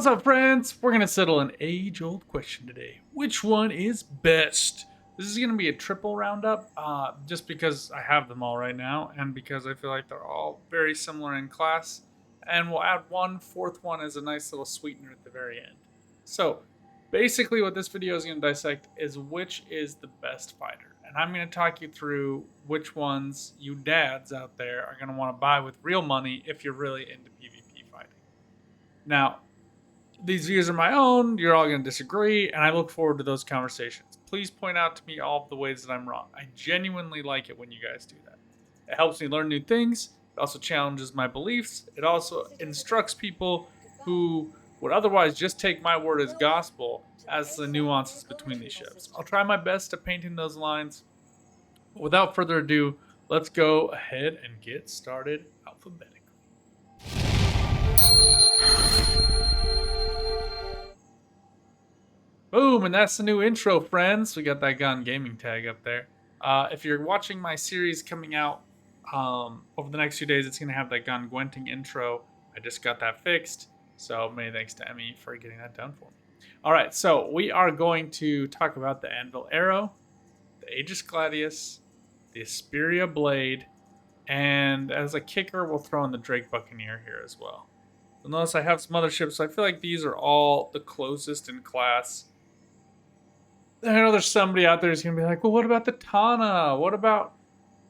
What's up, friends? We're going to settle an age-old question today. Which one is best? This is going to be a triple roundup, just because I have them all right now, and because I feel like they're all very similar in class. And we'll add one fourth one as a nice little sweetener at the very end. So, basically, what this video is going to dissect is which is the best fighter. And I'm going to talk you through which ones you dads out there are going to want to buy with real money if you're really into PvP fighting. Now, these views are my own. You're all going to disagree, and I look forward to those conversations. Please point out to me all of the ways that I'm wrong. I genuinely like it when you guys do that. It helps me learn new things. It also challenges my beliefs. It also instructs people who would otherwise just take my word as gospel as the nuances between these ships. I'll try my best to paint in those lines. But without further ado, let's go ahead and get started alphabetically. Boom, and that's the new intro, friends. We got that gun gaming tag up there. If you're watching my series coming out over the next few days, it's going to have that gun gwenting intro. I just got that fixed, so many thanks to Emmy for getting that done for me. All right, so we are going to talk about the Anvil Arrow, the Aegis Gladius, the Asperia Blade, and as a kicker, we'll throw in the Drake Buccaneer here as well. You'll notice I have some other ships, so I feel like these are all the closest in class. I know there's somebody out there who's going to be like, well, what about the Tana? What about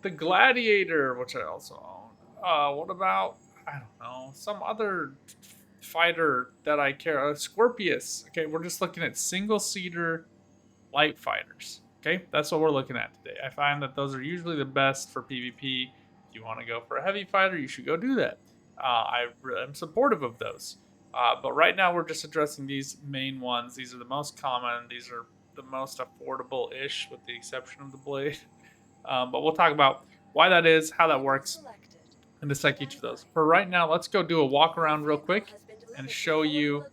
the Gladiator, which I also own? What about, I don't know, some other fighter that I care? Scorpius. Okay, we're just looking at single-seater light fighters. Okay, that's what we're looking at today. I find that those are usually the best for PvP. If you want to go for a heavy fighter, you should go do that. I am supportive of those. But right now, we're just addressing these main ones. These are the most common. These are the most affordable-ish, with the exception of the blade. But we'll talk about why that is, how that works, and dissect each of those. For right now, let's go do a walk around real quick and show you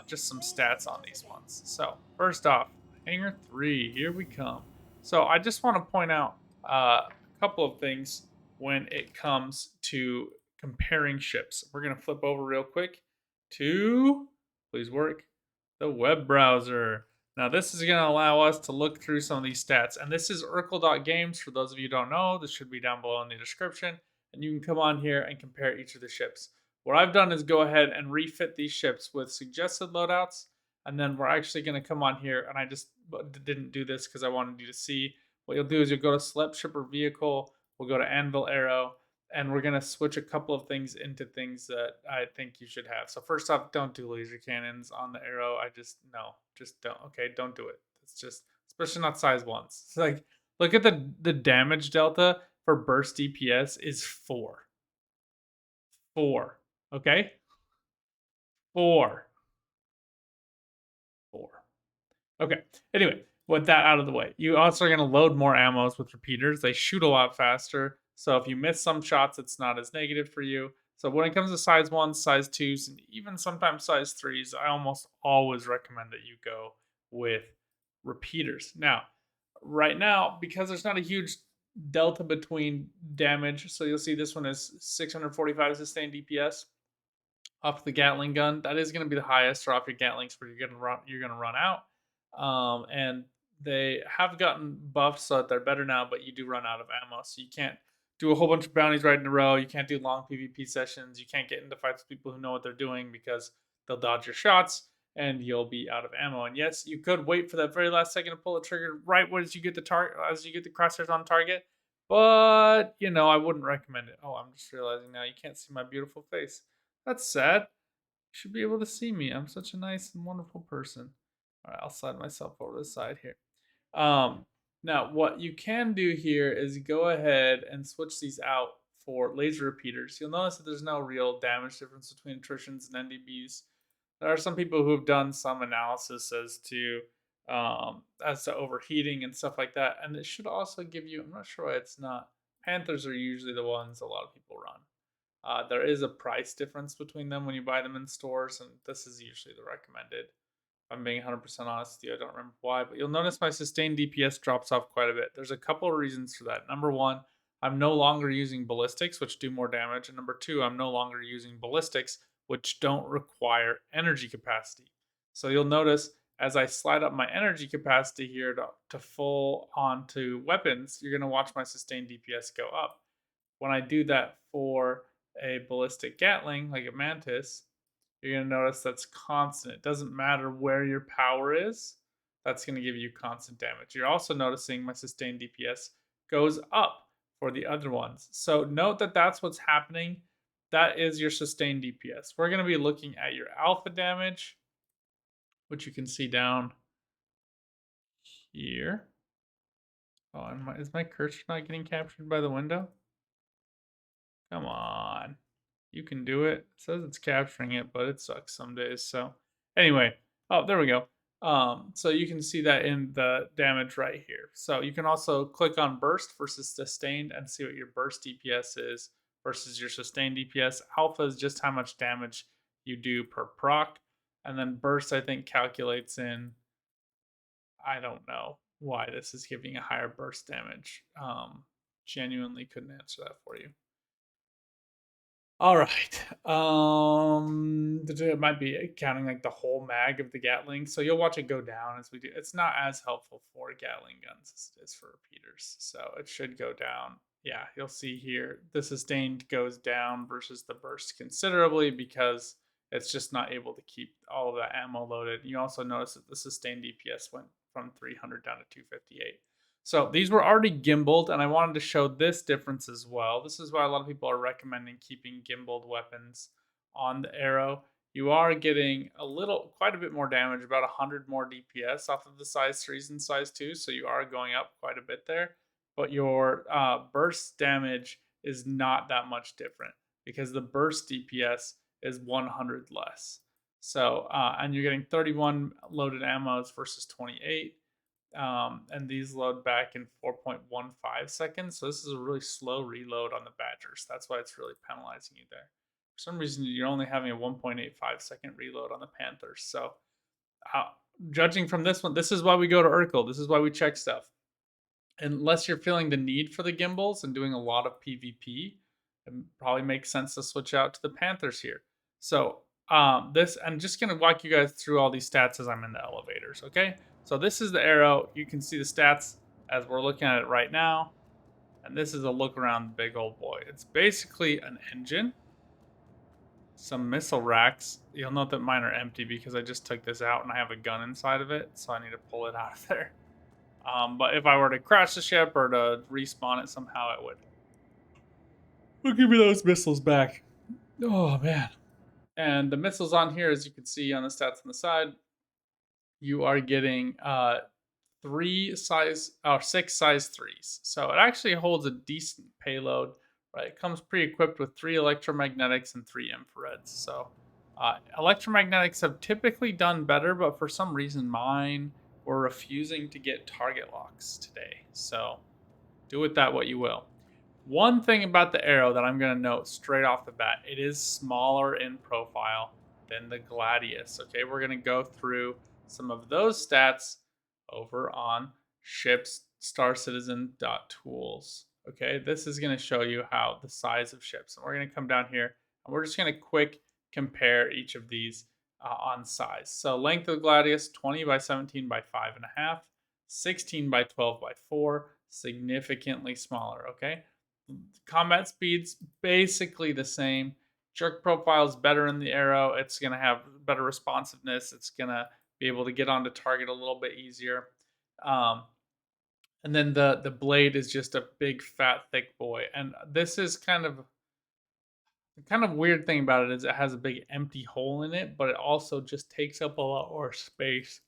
just some stats on these ones. So first off, Hangar 3, here we come. So I just want to point out a couple of things when it comes to comparing ships. We're going to flip over real quick to, please work, the web browser. Now, this is going to allow us to look through some of these stats. And this is Urkel.games. For those of you who don't know, this should be down below in the description. And you can come on here and compare each of the ships. What I've done is go ahead and refit these ships with suggested loadouts. And then we're actually going to come on here. And I just didn't do this because I wanted you to see. What you'll do is you'll go to Select Ship or Vehicle. We'll go to Anvil Arrow. And we're going to switch a couple of things into things that I think you should have. So first off, don't do laser cannons on the Arrow. Just don't. Okay, don't do it. It's just, especially not size ones. It's like, look at the damage delta for burst DPS is 4. 4. Okay? 4. 4. Okay. Anyway, with that out of the way, you also are going to load more ammos with repeaters. They shoot a lot faster. So if you miss some shots, it's not as negative for you. So when it comes to size 1s, size 2s, and even sometimes size 3s, I almost always recommend that you go with repeaters. Now, right now, because there's not a huge delta between damage, so you'll see this one is 645 sustained DPS off the Gatling gun. That is going to be the highest, or off your Gatlings where you're going to run out. And they have gotten buffed so that they're better now, but you do run out of ammo, so you can't do a whole bunch of bounties right in a row. You can't do long PvP sessions. You can't get into fights with people who know what they're doing because they'll dodge your shots and you'll be out of ammo. And yes, you could wait for that very last second to pull the trigger right as you get the crosshairs on target. But I wouldn't recommend it. Oh, I'm just realizing now you can't see my beautiful face. That's sad. You should be able to see me. I'm such a nice and wonderful person. All right, I'll slide myself over the side here. Now, what you can do here is go ahead and switch these out for laser repeaters. You'll notice that there's no real damage difference between attritions and NDBs. There are some people who have done some analysis as to overheating and stuff like that, and it should also give you, I'm not sure why it's not, Panthers are usually the ones a lot of people run. There is a price difference between them when you buy them in stores, and this is usually the recommended. I'm being 100% honest with you, I don't remember why, but you'll notice my sustained DPS drops off quite a bit. There's a couple of reasons for that. Number one, I'm no longer using ballistics, which do more damage. And number two, I'm no longer using ballistics, which don't require energy capacity. So you'll notice as I slide up my energy capacity here to full onto weapons, you're going to watch my sustained DPS go up. When I do that for a ballistic Gatling, like a Mantis, you're going to notice that's constant. It doesn't matter where your power is, that's going to give you constant damage. You're also noticing my sustained DPS goes up for the other ones. So note that that's what's happening. That is your sustained DPS. We're going to be looking at your alpha damage, which you can see down here. Oh, and is my cursor not getting captured by the window? Come on. You can do it. It says it's capturing it, but it sucks some days. So anyway, oh, there we go. So you can see that in the damage right here. So you can also click on burst versus sustained and see what your burst DPS is versus your sustained DPS. Alpha is just how much damage you do per proc. And then burst, I think, calculates in, I don't know why this is giving a higher burst damage. Genuinely couldn't answer that for you. All right. It might be counting like the whole mag of the Gatling, so you'll watch it go down as we do. It's not as helpful for Gatling guns as it is for repeaters, so it should go down. Yeah, you'll see here the sustained goes down versus the burst considerably because it's just not able to keep all of that ammo loaded. You also notice that the sustained DPS went from 300 down to 258. So these were already gimbaled, and I wanted to show this difference as well. This is why a lot of people are recommending keeping gimbaled weapons on the arrow. You are getting quite a bit more damage, about 100 more DPS off of the size 3s and size 2s, so you are going up quite a bit there. But your burst damage is not that much different because the burst DPS is 100 less. So, and you're getting 31 loaded ammos versus 28. And these load back in 4.15 seconds. So this is a really slow reload on the Badgers. That's why it's really penalizing you there. For some reason, you're only having a 1.85-second reload on the Panthers. So, uh, judging from this one, this is why we go to Urkel. This is why we check stuff. Unless you're feeling the need for the gimbals and doing a lot of PvP, it probably makes sense to switch out to the Panthers here. So, I'm just going to walk you guys through all these stats as I'm in the elevators, okay? So this is the arrow. You can see the stats as we're looking at it right now. And this is a look around the big old boy. It's basically an engine, some missile racks. You'll note that mine are empty because I just took this out and I have a gun inside of it. So I need to pull it out of there. But if I were to crash the ship or to respawn it somehow, it would. We'll give me those missiles back. Oh, man. And the missiles on here, as you can see on the stats on the side, you are getting 6 size 3s. So it actually holds a decent payload, right? It comes pre-equipped with 3 electromagnetics and 3 infrareds. So electromagnetics have typically done better, but for some reason mine were refusing to get target locks today. So do with that what you will. One thing about the arrow that I'm going to note straight off the bat, it is smaller in profile than the Gladius. Okay, we're going to go through some of those stats over on ships starcitizen.tools. Okay, this is going to show you how the size of ships. And we're going to come down here and we're just going to quick compare each of these on size. So length of the Gladius, 20 by 17 by 5.5, 16 by 12 by 4, significantly smaller, okay? Combat speed's basically the same. Jerk profile is better in the arrow. It's going to have better responsiveness. It's going to be able to get onto target a little bit easier. And then the blade is just a big, fat, thick boy. And this is kind of the kind of weird thing about it is it has a big empty hole in it, but it also just takes up a lot more space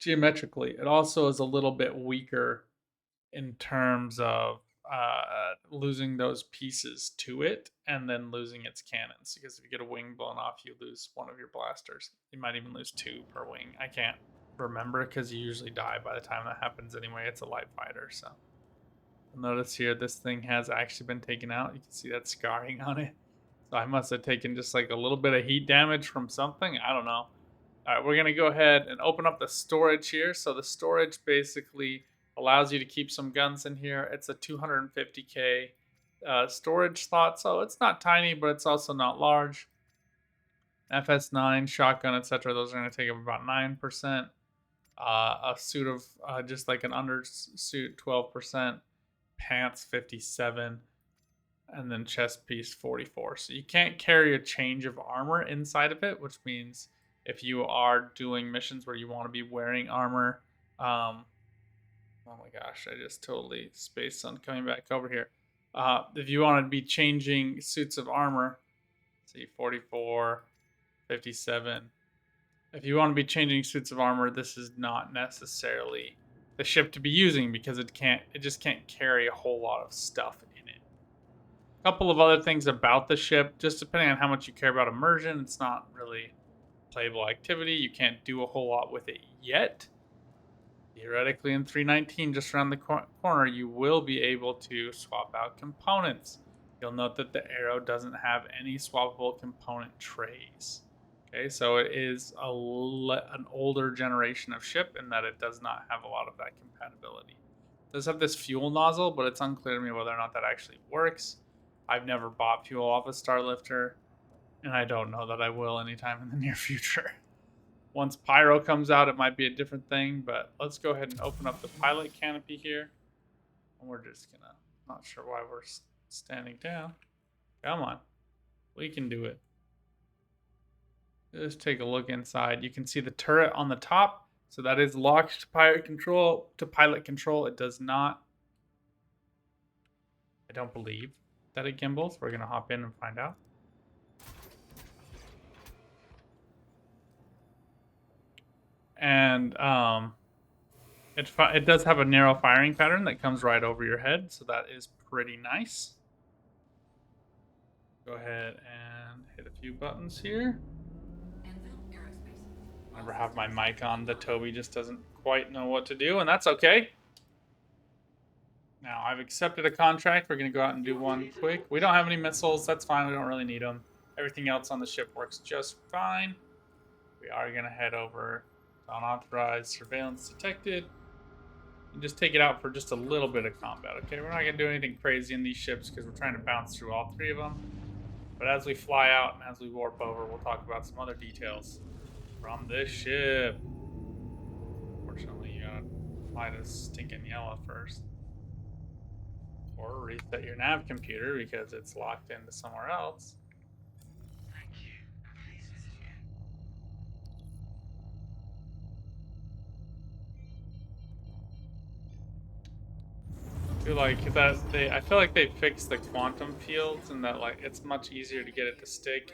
geometrically. It also is a little bit weaker in terms of losing those pieces to it and then losing its cannons. Because if you get a wing blown off, you lose one of your blasters. You might even lose 2 per wing. I can't remember because you usually die by the time that happens anyway. It's a light fighter, so. Notice here this thing has actually been taken out. You can see that scarring on it. So I must have taken just like a little bit of heat damage from something. I don't know. All right, we're going to go ahead and open up the storage here. So the storage basically allows you to keep some guns in here. It's a 250K storage slot. So it's not tiny, but it's also not large. FS9, shotgun, etc. Those are going to take up about 9%. A suit of just like an undersuit, 12%. Pants, 57. And then chest piece, 44. So you can't carry a change of armor inside of it, which means if you are doing missions where you want to be wearing armor, oh my gosh, I just totally spaced on coming back over here. If you want to be changing suits of armor, see 44, 57. If you want to be changing suits of armor, this is not necessarily the ship to be using because it just can't carry a whole lot of stuff in it. A couple of other things about the ship, just depending on how much you care about immersion, it's not really playable activity. You can't do a whole lot with it yet. Theoretically, in 319, just around the corner, you will be able to swap out components. You'll note that the Arrow doesn't have any swappable component trays. Okay, so it is an older generation of ship in that it does not have a lot of that compatibility. It does have this fuel nozzle, but it's unclear to me whether or not that actually works. I've never bought fuel off a Starlifter, and I don't know that I will anytime in the near future. Once Pyro comes out, it might be a different thing, but let's go ahead and open up the pilot canopy here. And we're just gonna, not sure why we're standing down. Come on, we can do it. Just take a look inside. You can see the turret on the top. So that is locked to pilot control. It does not, I don't believe that it gimbals. We're gonna hop in and find out. And it does have a narrow firing pattern that comes right over your head, so that is pretty nice. Go ahead and hit a few buttons here. I never have my mic on. The Toby just doesn't quite know what to do, and that's okay. Now, I've accepted a contract. We're going to go out and do one quick. We don't have any missiles. That's fine. We don't really need them. Everything else on the ship works just fine. We are going to head over to unauthorized surveillance detected. And just take it out for just a little bit of combat, okay? We're not going to do anything crazy in these ships because we're trying to bounce through all three of them. But as we fly out and as we warp over, we'll talk about some other details from this ship. Unfortunately, you gotta fly to stinking yellow first. Or reset your nav computer because it's locked into somewhere else. Thank you. Please visit again. I feel like they fixed the quantum fields and that like it's much easier to get it to stick.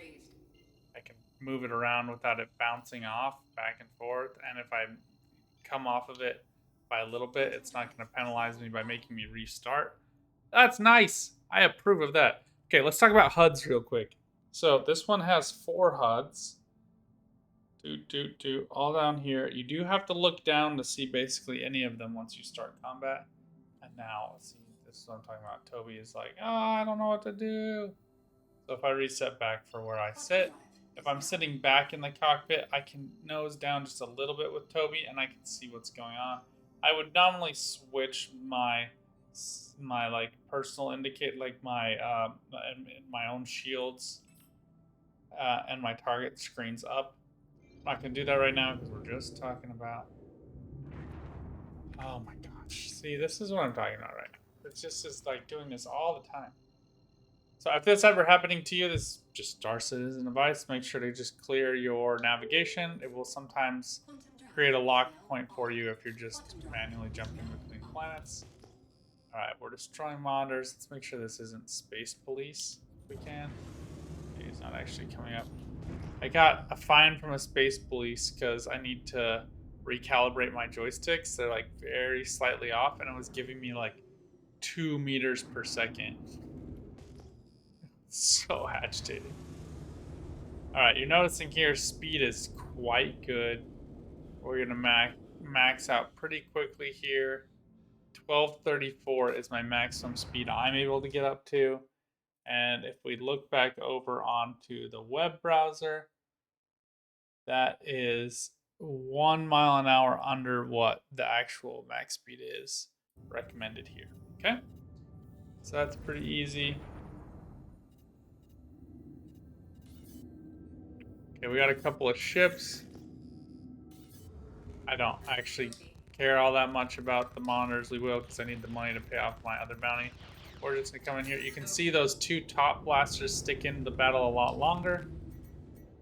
I can move it around without it bouncing off back and forth, and if I come off of it by a little bit, it's not going to penalize me by making me restart. That's nice. I approve of that. Okay, let's talk about HUDs real quick. So this one has 4 HUDs. All down here. You do have to look down to see basically any of them once you start combat. And now, see, this is what I'm talking about. Toby is like, oh, I don't know what to do. So if I reset back for where I sit, if I'm sitting back in the cockpit, I can nose down just a little bit with Toby and I can see what's going on. I would normally switch my like personal indicate, like my own shields and my target screens up. I'm not gonna do that right now because we're just talking about. Oh my gosh! See, this is what I'm talking about right now. It's just is like doing this all the time. So if this ever happening to you, this just Star Citizen device. Make sure to just clear your navigation. It will sometimes create a lock point for you if you're just manually jumping between planets. All right, we're destroying monitors. Let's make sure this isn't Space Police if we can. He's not actually coming up. I got a fine from a Space Police because I need to recalibrate my joysticks. They're like very slightly off, and it was giving me like 2 meters per second. So agitated. Alright, you're noticing here speed is quite good. We're going to max out pretty quickly here. 1234 is my maximum speed I'm able to get up to. And if we look back over onto the web browser, that is 1 mile an hour under what the actual max speed is recommended here. Okay? So that's pretty easy. Okay, we got a couple of ships. I don't actually care all that much about the monitors. We will because I need the money to pay off my other bounty. We're just gonna come in here. You can see those two top blasters stick into the battle a lot longer.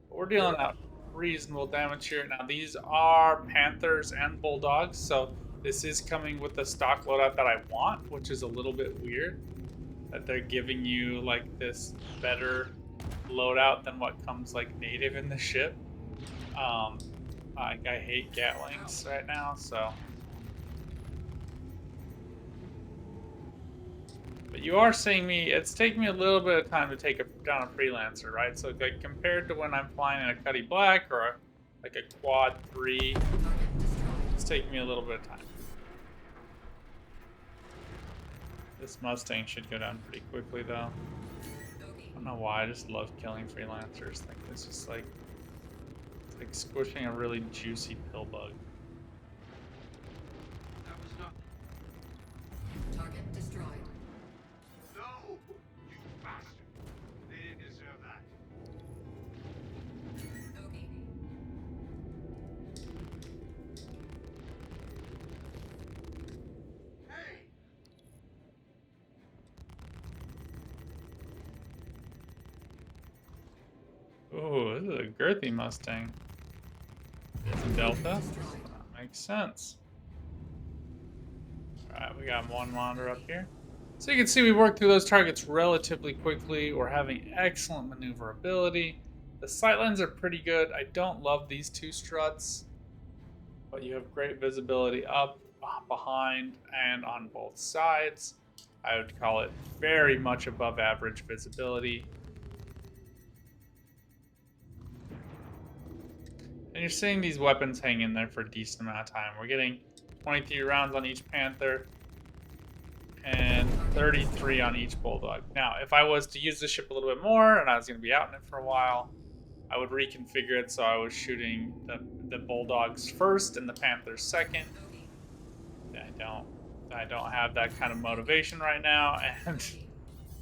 But we're dealing out reasonable damage here. Now these are Panthers and Bulldogs, so this is coming with the stock loadout that I want, which is a little bit weird. That they're giving you like this better loadout than what comes like native in the ship. I hate Gatlings right now, so. But you are seeing me. It's taking me a little bit of time to take down a freelancer, right? So like compared to when I'm flying in a Cuddy Black or like a Quad 3, it's taking me a little bit of time. This Mustang should go down pretty quickly, though. I don't know why. I just love killing freelancers. Like it's just like it's like squishing a really juicy pill bug. That was not. Target destroyed. No! You bastard! They didn't deserve that. Okay. Hey! Ooh, this is a girthy Mustang. It's a Delta. That makes sense. Alright, we got one monitor up here. So you can see we worked through those targets relatively quickly. We're having excellent maneuverability. The sightlines are pretty good. I don't love these two struts, but you have great visibility up, behind, and on both sides. I would call it very much above average visibility. And you're seeing these weapons hang in there for a decent amount of time. We're getting 23 rounds on each Panther and 33 on each Bulldog. Now, if I was to use this ship a little bit more and I was going to be out in it for a while, I would reconfigure it so I was shooting the Bulldogs first and the Panthers second. I don't have that kind of motivation right now, and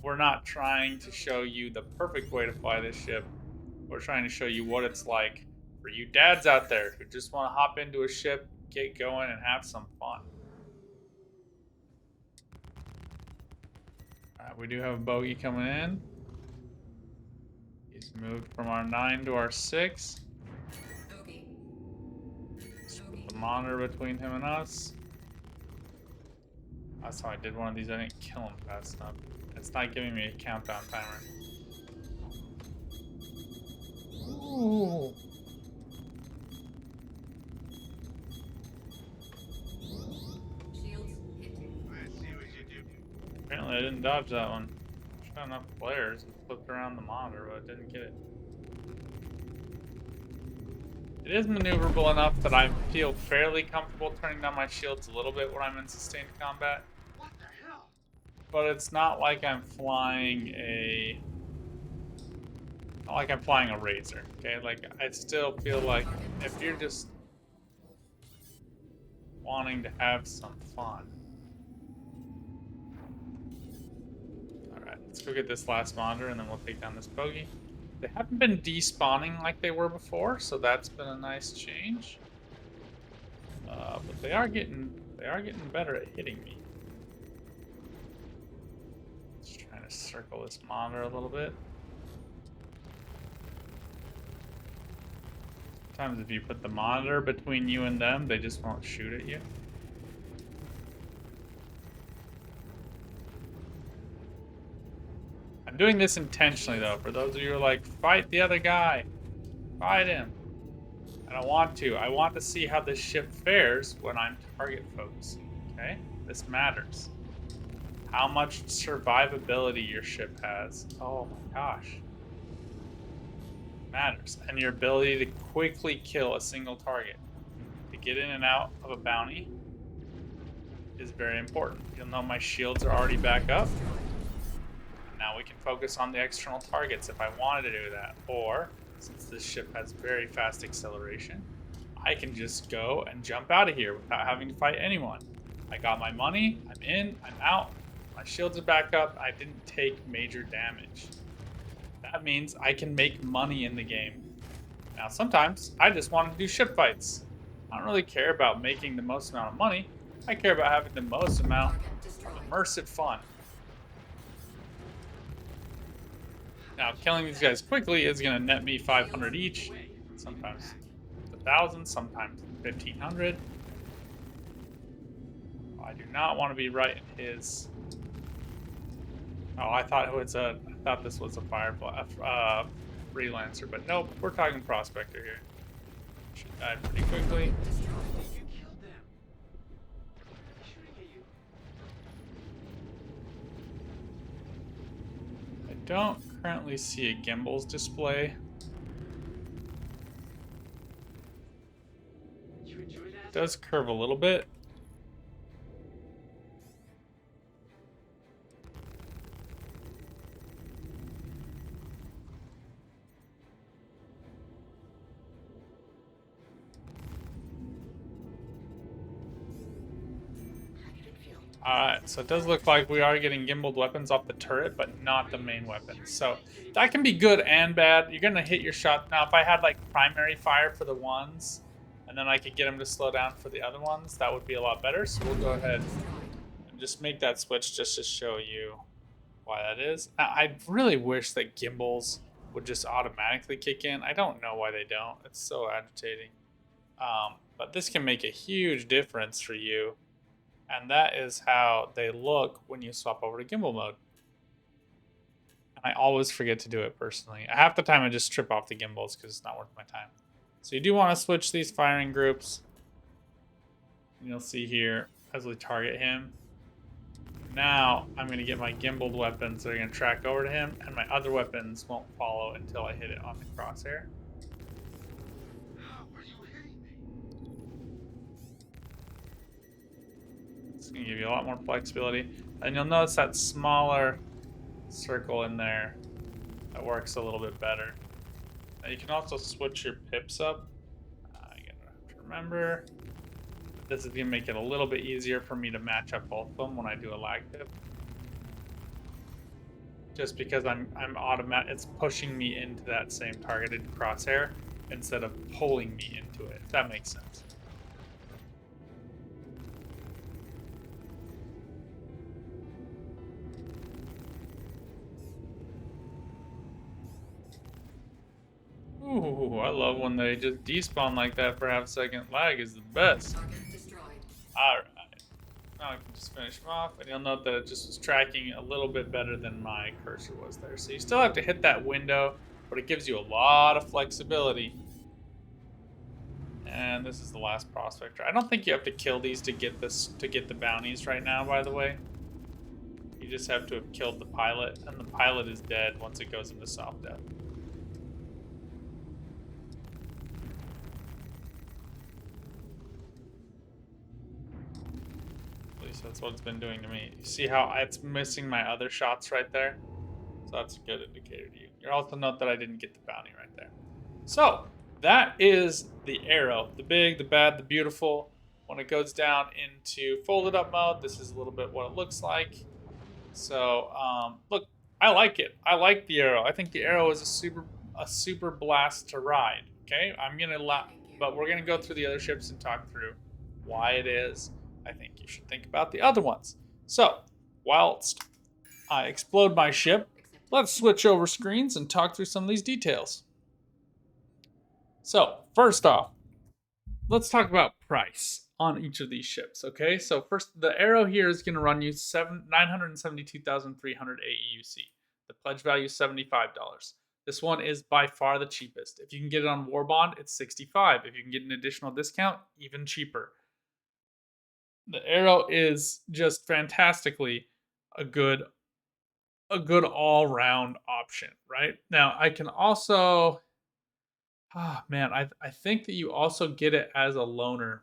we're not trying to show you the perfect way to fly this ship. We're trying to show you what it's like for you dads out there who just want to hop into a ship, get going, and have some fun. Alright, we do have a bogey coming in. He's moved from our 9 to our 6. Okay. Just put the monitor between him and us. That's how I did one of these. I didn't kill him fast enough. It's not giving me a countdown timer. Ooh. Shields hit. Let's see what you do. Apparently I didn't dodge that one. Shot enough flares and flipped around the monitor, but I didn't get it. It is maneuverable enough that I feel fairly comfortable turning down my shields a little bit when I'm in sustained combat. What the hell? But it's not like I'm flying a... Not like I'm flying a Razor, okay? Like, I still feel like if you're just wanting to have some fun. Alright, let's go get this last monitor and then we'll take down this bogey. They haven't been despawning like they were before, so that's been a nice change. But they are getting better at hitting me. Just trying to circle this monitor a little bit. Sometimes if you put the monitor between you and them, they just won't shoot at you. I'm doing this intentionally though, for those of you who are like, fight the other guy. Fight him. I don't want to. I want to see how this ship fares when I'm target focusing, okay? This matters. How much survivability your ship has. Oh my gosh. Matters. And your ability to quickly kill a single target. To get in and out of a bounty is very important. Even though my shields are already back up. Now we can focus on the external targets if I wanted to do that. Or, since this ship has very fast acceleration, I can just go and jump out of here without having to fight anyone. I got my money, I'm in, I'm out, my shields are back up, I didn't take major damage. That means I can make money in the game. Now, sometimes I just want to do ship fights. I don't really care about making the most amount of money. I care about having the most amount Target of destroyed. immersive fun. Now, killing these guys quickly is going to net me 500 each, sometimes 1,000, sometimes 1,500. I do not want to be right in his. Oh, I thought this was a firefly, freelancer, but nope. We're talking prospector here. Should die pretty quickly. Destroyed. You killed them. Shooting at you. I don't currently see a gimbals display. You enjoy that? It does curve a little bit. Alright, so it does look like we are getting gimbaled weapons off the turret, but not the main weapon. So that can be good and bad. You're going to hit your shot. Now, if I had like primary fire for the ones, and then I could get them to slow down for the other ones, that would be a lot better. So we'll go ahead and just make that switch just to show you why that is. Now, I really wish that gimbals would just automatically kick in. I don't know why they don't. It's so agitating. But this can make a huge difference for you. And that is how they look when you swap over to gimbal mode. And I always forget to do it personally. Half the time I just trip off the gimbals because it's not worth my time. So you do want to switch these firing groups. And you'll see here as we target him. Now I'm going to get my gimbaled weapons that are going to track over to him. And my other weapons won't follow until I hit it on the crosshair. How are you hitting me? It's going to give you a lot more flexibility. And you'll notice that smaller circle in there that works a little bit better. Now you can also switch your pips up. You have to remember this is going to make it a little bit easier for me to match up both of them when I do a lag pip. Just because it's pushing me into that same targeted crosshair instead of pulling me into it, if that makes sense. Ooh, I love when they just despawn like that for half a second. Lag is the best. Target destroyed. Alright. Now I can just finish them off, and you'll note that it just was tracking a little bit better than my cursor was there. So you still have to hit that window, but it gives you a lot of flexibility. And this is the last prospector. I don't think you have to kill these to get the bounties right now, by the way. You just have to have killed the pilot, and the pilot is dead once it goes into soft death. At least that's what it's been doing to me. You see how it's missing my other shots right there? So that's a good indicator to you. You'll also note that I didn't get the bounty right there. So that is the arrow. The big, the bad, the beautiful. When it goes down into folded up mode, this is a little bit what it looks like. So look, I like it. I like the arrow. I think the arrow is a super blast to ride. Okay, but we're gonna go through the other ships and talk through why it is. I think you should think about the other ones. So whilst I explode my ship, let's switch over screens and talk through some of these details. So first off, let's talk about price on each of these ships, okay? So first, the arrow here is going to run you 972,300 AEUC. The pledge value is $75. This one is by far the cheapest. If you can get it on Warbond, it's $65. If you can get an additional discount, even cheaper. The arrow is just fantastically a good all-round option, right? Now, I can also... Oh, man, I think that you also get it as a loaner.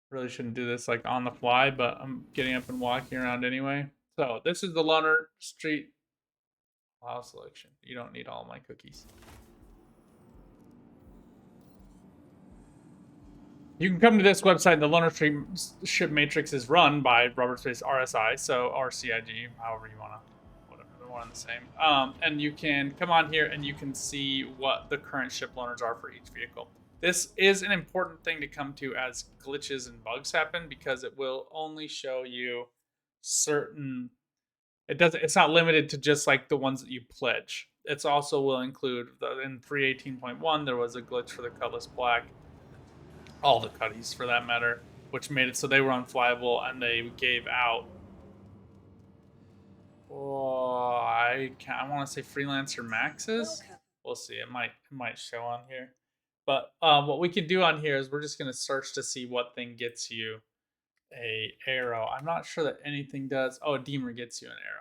Really shouldn't do this like on the fly, but I'm getting up and walking around anyway. So this is the loaner street allow selection. You don't need all my cookies. You can come to this website. The loaner ship matrix is run by Rubber Space RSI, so RCIG, however you want to, whatever, they're one and the same. And you can come on here and you can see what the current ship loaners are for each vehicle. This is an important thing to come to as glitches and bugs happen, because it will only show you certain. It doesn't. It's not limited to just like the ones that you pledge. It's also will include in 318.1 there was a glitch for the Cutlass Black, all the cutties for that matter, which made it so they were unflyable, and they gave out. Oh, I want to say freelancer maxes. We'll see. It might show on here, but what we can do on here is we're just gonna search to see what thing gets you a arrow. I'm not sure that anything does. Oh, a deemer gets you an arrow.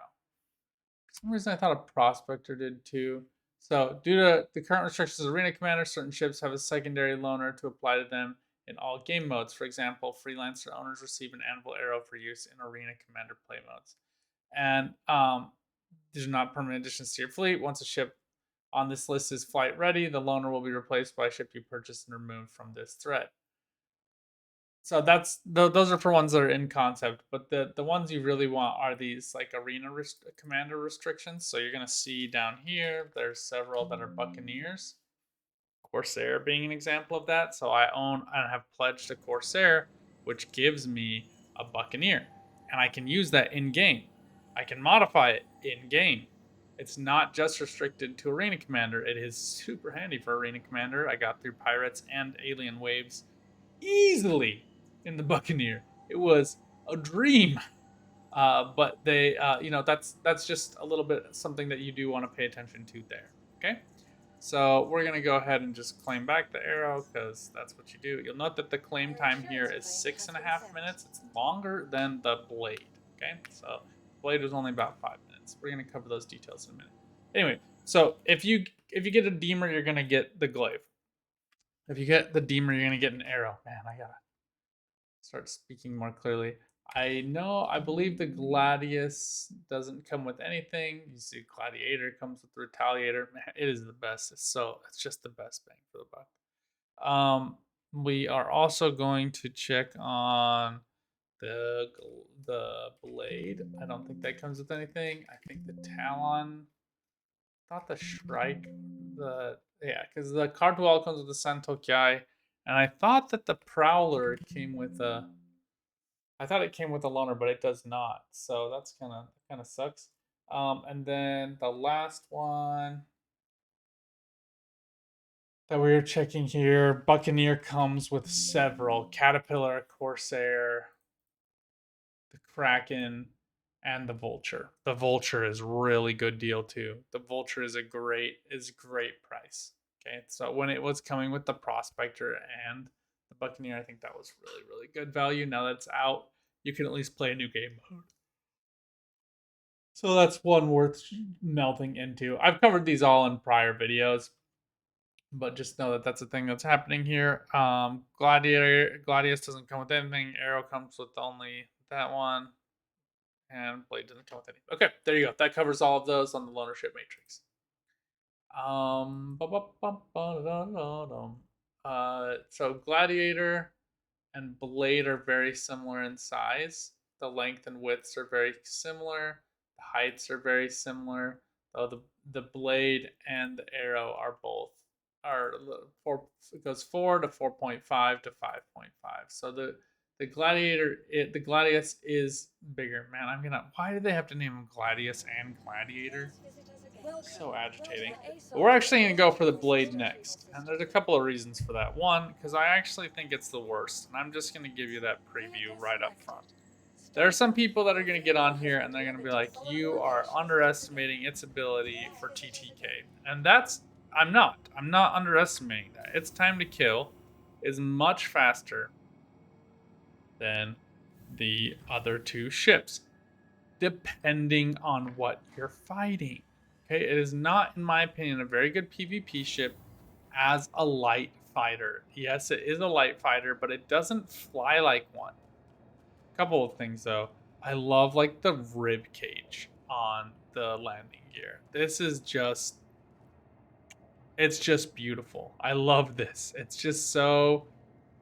For some reason, I thought a prospector did too. So, due to the current restrictions of Arena Commander, certain ships have a secondary loaner to apply to them in all game modes. For example, freelancer owners receive an anvil arrow for use in Arena Commander play modes. And these are not permanent additions to your fleet. Once a ship on this list is flight ready, the loaner will be replaced by a ship you purchased and removed from this thread. So those are for ones that are in concept, but the ones you really want are these like commander restrictions. So you're gonna see down here, there's several that are Buccaneers. Corsair being an example of that. So I own and have pledged a Corsair, which gives me a Buccaneer, and I can use that in game. I can modify it in game. It's not just restricted to Arena Commander. It is super handy for Arena Commander. I got through Pirates and Alien Waves easily in the Buccaneer. It was a dream. But they, that's just a little bit something that you do want to pay attention to there. Okay. So we're gonna go ahead and just claim back the arrow because that's what you do. You'll note that the claim time here is 6.5 minutes. It's longer than the blade. Okay, so blade was only about 5 minutes. We're gonna cover those details in a minute. Anyway, so if you get a deemer, you're gonna get the glaive. If you get the deemer, you're gonna get an arrow. Man, I gotta start speaking more clearly. I believe the Gladius doesn't come with anything. You see, Gladiator comes with the Retaliator. Man, it is the best. It's just the best bang for the buck. We are also going to check on the blade. I don't think that comes with anything. I think the Talon. Thought the Shrike, because the Cardwell comes with the Santokyai, and I thought that the Prowler came with a. I thought it came with a loaner, but it does not. So that's kind of sucks. And then the last one that we were checking here, Buccaneer comes with several Caterpillar, Corsair, the Kraken, and the Vulture. The Vulture is really good deal too. The Vulture is great price. Okay, so when it was coming with the Prospector and the Buccaneer, I think that was really good value. Now that's out, you can at least play a new game mode. So that's one worth melting into. I've covered these all in prior videos, but just know that that's a thing that's happening here. Gladius doesn't come with anything. Arrow comes with only that one, and blade doesn't come with any. Okay, there you go. That covers all of those on the loanership matrix. So Gladiator and Blade are very similar in size. The length and widths are very similar. The heights are very similar. Though the blade and the arrow are both are four. It goes 4 to 4.5 to 5.5. So the Gladius is bigger. Man, Why did they have to name him Gladius and Gladiator? So agitating. But we're actually going to go for the blade next. And there's a couple of reasons for that. One, because I actually think it's the worst. And I'm just going to give you that preview right up front. There are some people that are going to get on here and they're going to be like, you are underestimating its ability for TTK. And I'm not. I'm not underestimating that. Its time to kill is much faster than the other two ships, depending on what you're fighting. Okay, it is not, in my opinion, a very good PvP ship as a light fighter. Yes, it is a light fighter, but it doesn't fly like one. Couple of things though. I love like the rib cage on the landing gear. It's just beautiful. I love this. It's just so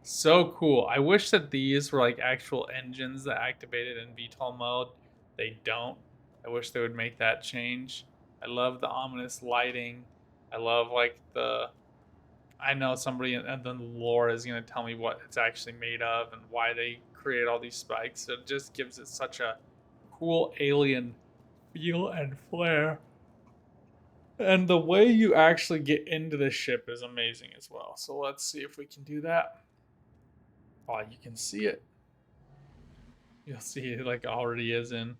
So cool. I wish that these were like actual engines that activated in VTOL mode. They don't. I wish they would make that change. I love the ominous lighting. I love like the. I know somebody and then the lore is going to tell me what it's actually made of and why they create all these spikes. It just gives it such a cool alien feel and flair. And the way you actually get into the ship is amazing as well. So let's see if we can do that. Oh, you can see it. You'll see it like already is in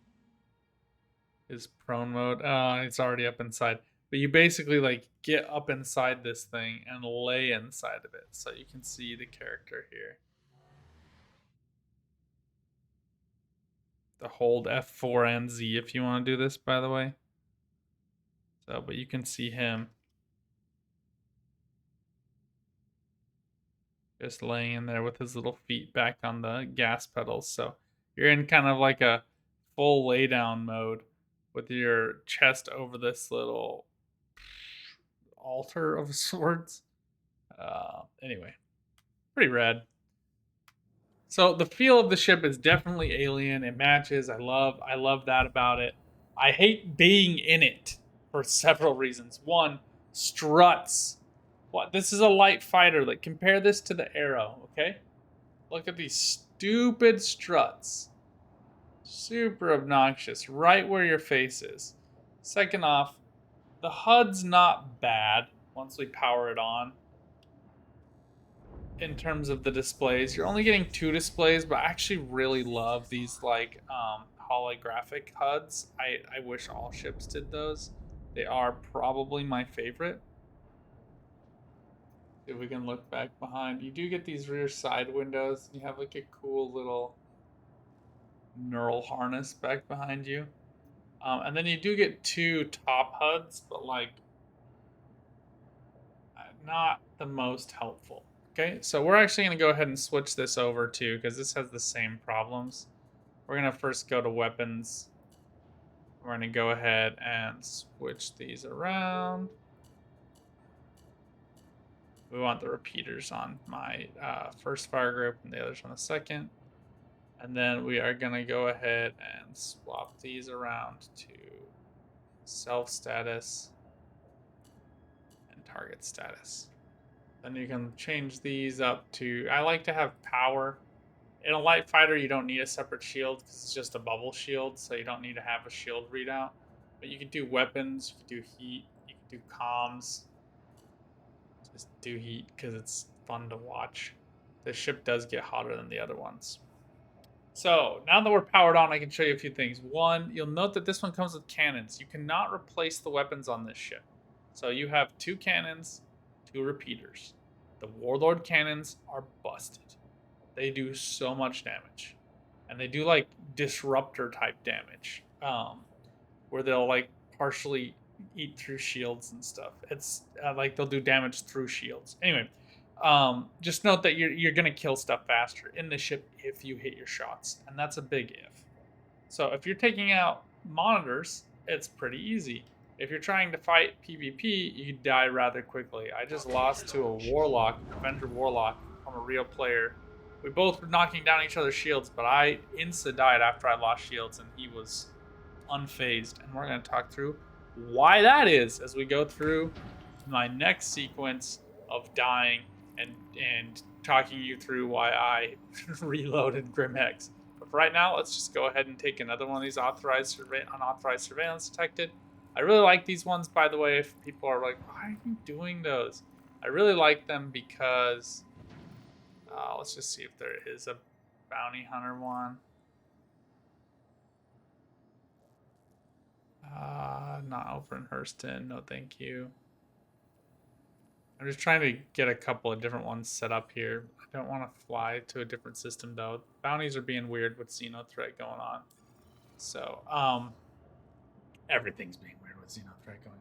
his prone mode. It's already up inside. But you basically like get up inside this thing and lay inside of it. So you can see the character here. The hold F4 and Z if you want to do this, by the way. So, but you can see him just laying in there with his little feet back on the gas pedals. So you're in kind of like a full lay down mode with your chest over this little altar of sorts. Anyway, pretty rad. So the feel of the ship is definitely alien. It matches. I love that about it. I hate being in it for several reasons. One, struts. What? This is a light fighter. Like compare this to the Arrow, okay? Look at these stupid struts. Super obnoxious, right where your face is. Second off, the HUD's not bad once we power it on. In terms of the displays, you're only getting 2 displays, but I actually really love these like holographic HUDs. I wish all ships did those. They are probably my favorite. If we can look back behind, you do get these rear side windows. You have like a cool little neural harness back behind you. And then you do get 2 top HUDs, but like not the most helpful. Okay, so we're actually going to go ahead and switch this over too, because this has the same problems. We're going to first go to weapons. We're going to go ahead and switch these around. We want the repeaters on my first fire group and the others on the second. And then we are going to go ahead and swap these around to self status and target status. Then you can change these up to, I like to have power. In a light fighter, you don't need a separate shield because it's just a bubble shield, so you don't need to have a shield readout. But you can do weapons, you can do heat, you can do comms. Just do heat because it's fun to watch. The ship does get hotter than the other ones. So now that we're powered on, I can show you a few things. One, you'll note that this one comes with cannons. You cannot replace the weapons on this ship. So you have 2 cannons, 2 repeaters. The Warlord cannons are busted. They do so much damage. And they do like disruptor type damage. Where they'll like partially eat through shields and stuff. It's like they'll do damage through shields. Anyway, just note that you're gonna kill stuff faster in the ship if you hit your shots, and that's a big if. So if you're taking out monitors, it's pretty easy. If you're trying to fight PvP, you die rather quickly. I just lost to a Warlock, Avenger Warlock, from a real player. We both were knocking down each other's shields, but I insta died after I lost shields, and he was unfazed. And we're going to talk through why that is as we go through my next sequence of dying and talking you through why I reloaded Grimhex. But for right now, let's just go ahead and take another one of these unauthorized surveillance detected. I really like these ones, by the way, if people are like, why are you doing those? I really like them because, let's just see if there is a bounty hunter one. Not over in Hurston, no thank you. I'm just trying to get a couple of different ones set up here. I don't want to fly to a different system though. Bounties are being weird with Xenothreat going on. So, everything's being weird with Xenothreat going on.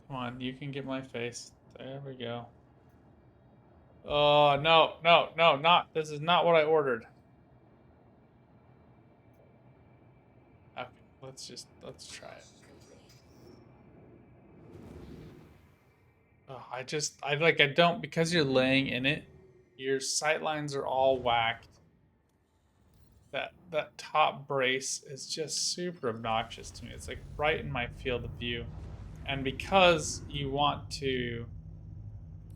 Come on, you can get my face. There we go. Oh, no, no, no, not. This is not what I ordered. Okay, let's try it. I don't, because you're laying in it, your sight lines are all whacked. That top brace is just super obnoxious to me. It's like right in my field of view. And because you want to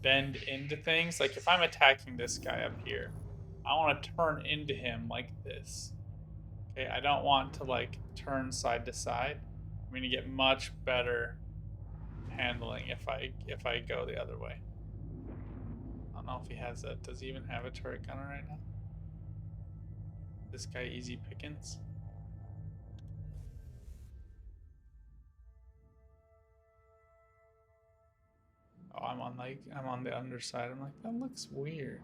bend into things, like if I'm attacking this guy up here, I want to turn into him like this. Okay, I don't want to like turn side to side. I'm going to get much better handling if I go the other way. I don't know if he has a. Does he even have a turret gunner right now? This guy easy pickings. Oh, I'm on the underside. I'm like, that looks weird.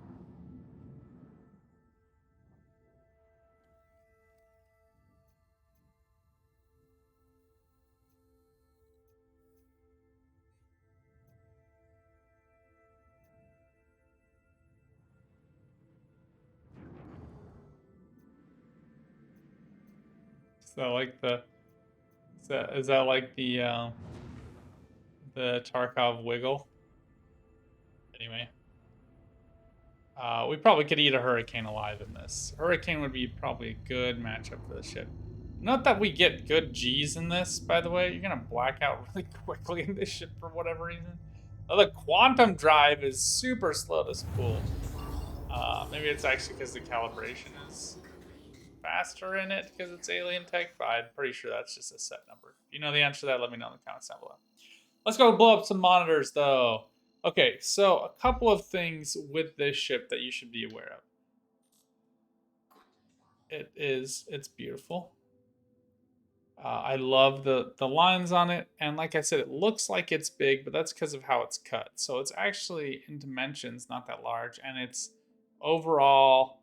So like is that like the Tarkov wiggle? Anyway, we probably could eat a hurricane alive in this. Hurricane would be probably a good matchup for the ship. Not that we get good G's in this, by the way. You're gonna black out really quickly in this ship for whatever reason. Oh, the quantum drive is super slow to spool. Maybe it's actually because the calibration is faster in it because it's alien tech, but I'm pretty sure that's just a set number. If you know the answer to that, let me know in the comments down below. Let's go blow up some monitors, though. Okay, so a couple of things with this ship that you should be aware of. It's beautiful. I love the lines on it, and like I said, it looks like it's big, but that's because of how it's cut. So it's actually in dimensions not that large, and its overall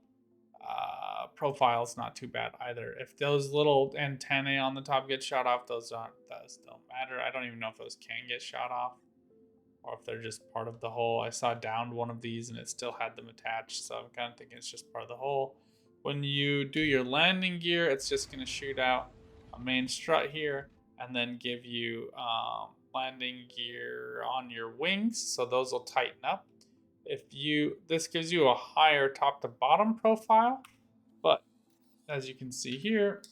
profile is not too bad either. If those little antennae on the top get shot off, those don't matter. I don't even know if those can get shot off, or if they're just part of the whole. I saw downed one of these and it still had them attached, so I'm kind of thinking it's just part of the whole. When you do your landing gear, it's just going to shoot out a main strut here and then give you landing gear on your wings, so those will tighten up. This gives you a higher top to bottom profile, but as you can see here,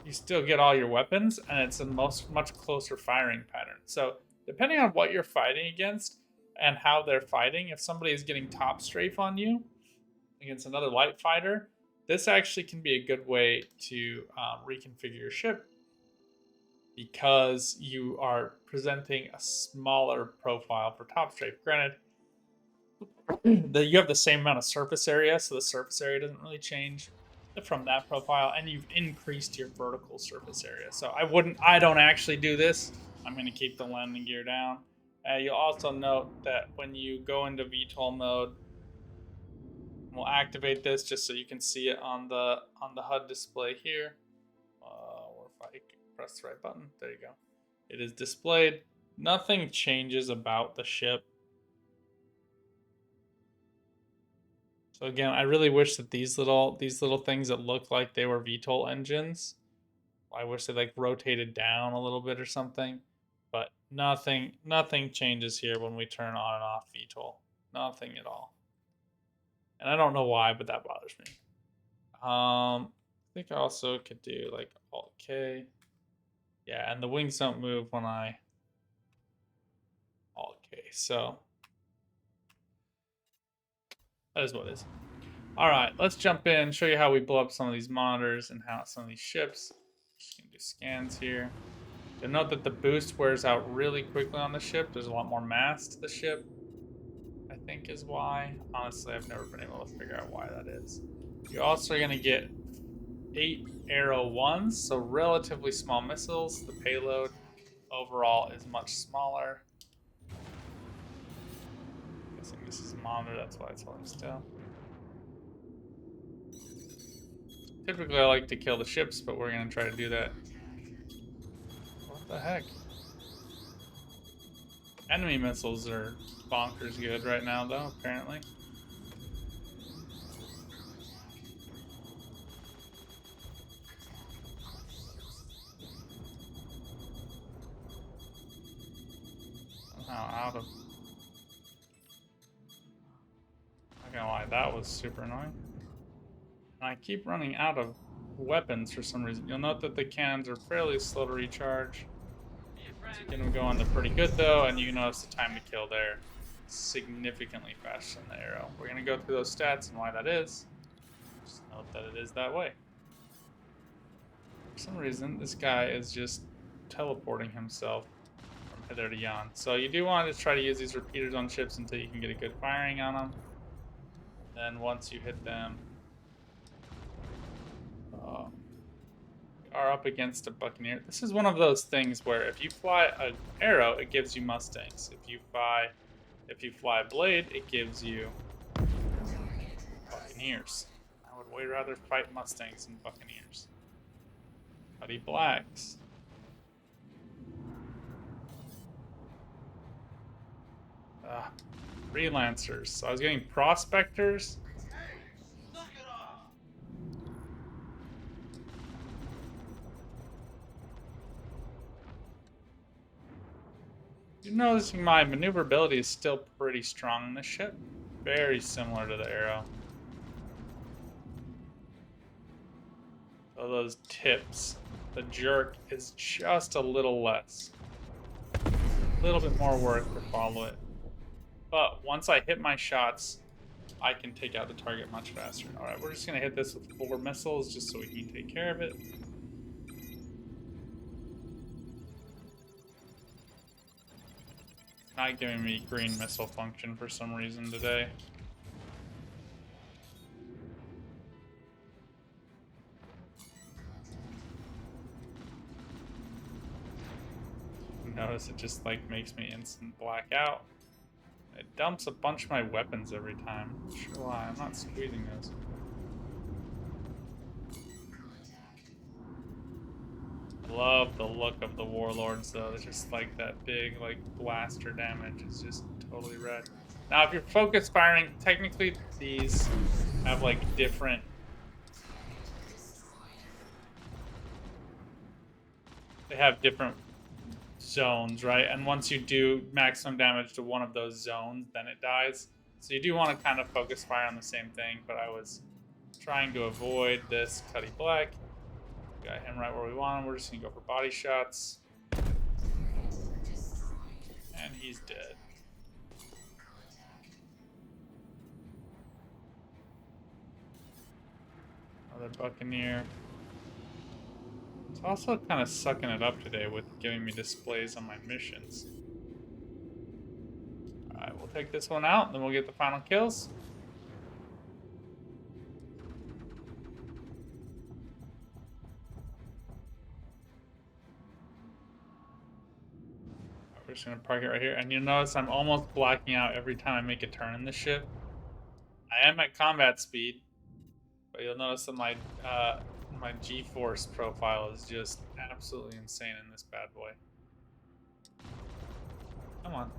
you still get all your weapons, and it's a much closer firing pattern. So depending on what you're fighting against and how they're fighting, if somebody is getting top strafe on you against another light fighter, this actually can be a good way to reconfigure your ship because you are presenting a smaller profile for top strafe. Granted, you have the same amount of surface area, so the surface area doesn't really change from that profile, and you've increased your vertical surface area. So I don't actually do this. I'm going to keep the landing gear down. You'll also note that when you go into VTOL mode, we'll activate this just so you can see it on the HUD display here. Or if I press the right button, there you go. It is displayed. Nothing changes about the ship. So again, I really wish that these little things that look like they were VTOL engines, I wish they like rotated down a little bit or something. But nothing changes here when we turn on and off VTOL. Nothing at all. And I don't know why, but that bothers me. I think I also could do like Alt K. Yeah, and the wings don't move when I Alt K. So that is what it is. All right, let's jump in, show you how we blow up some of these monitors and how some of these ships. Just gonna do scans here. You'll note that the boost wears out really quickly on the ship. There's a lot more mass to the ship, I think is why. Honestly, I've never been able to figure out why that is. You're also gonna get 8 Arrow 1s, so relatively small missiles. The payload overall is much smaller. Guessing this is a monitor, that's why it's holding still. Typically I like to kill the ships, but we're gonna try to do that. What the heck? Enemy missiles are bonkers good right now, though, apparently. out of... Not gonna lie, that was super annoying. And I keep running out of weapons for some reason. You'll note that the cannons are fairly slow to recharge. You can go on to pretty good though, and you can notice the time to kill there significantly faster than the arrow. We're gonna go through those stats and why that is. Just note that it is that way. For some reason, this guy is just teleporting himself from hither to yon. So you do want to try to use these repeaters on ships until you can get a good firing on them. Then once you hit them, you are up against a buccaneer. This is one of those things where if you fly an arrow, it gives you mustangs. If you fly a blade, it gives you buccaneers. I would way rather fight mustangs than buccaneers. Cuddy blacks. Freelancers. So I was getting prospectors. Knock it off! You're noticing my maneuverability is still pretty strong in this ship. Very similar to the arrow. So those tips, the jerk is just a little less. A little bit more work to follow it. But once I hit my shots, I can take out the target much faster. Alright, we're just going to hit this with 4 missiles just so we can take care of it. Not giving me green missile function for some reason today. Notice it just like makes me instant blackout. It dumps a bunch of my weapons every time. Not sure why. I'm not squeezing those. I love the look of the warlords though. It's just like that big like blaster damage is just totally red. Now if you're focus firing, technically these have like different zones, right? And once you do maximum damage to one of those zones, then it dies. So you do want to kind of focus fire on the same thing, but I was trying to avoid this Cuddy Black. Got him right where we want him. We're just gonna go for body shots. And he's dead. Another Buccaneer. It's also kind of sucking it up today with giving me displays on my missions. Alright, we'll take this one out, then we'll get the final kills. We're just going to park it right here. And you'll notice I'm almost blacking out every time I make a turn in this ship. I am at combat speed, but you'll notice that my G-force profile is just absolutely insane in this bad boy. Come on.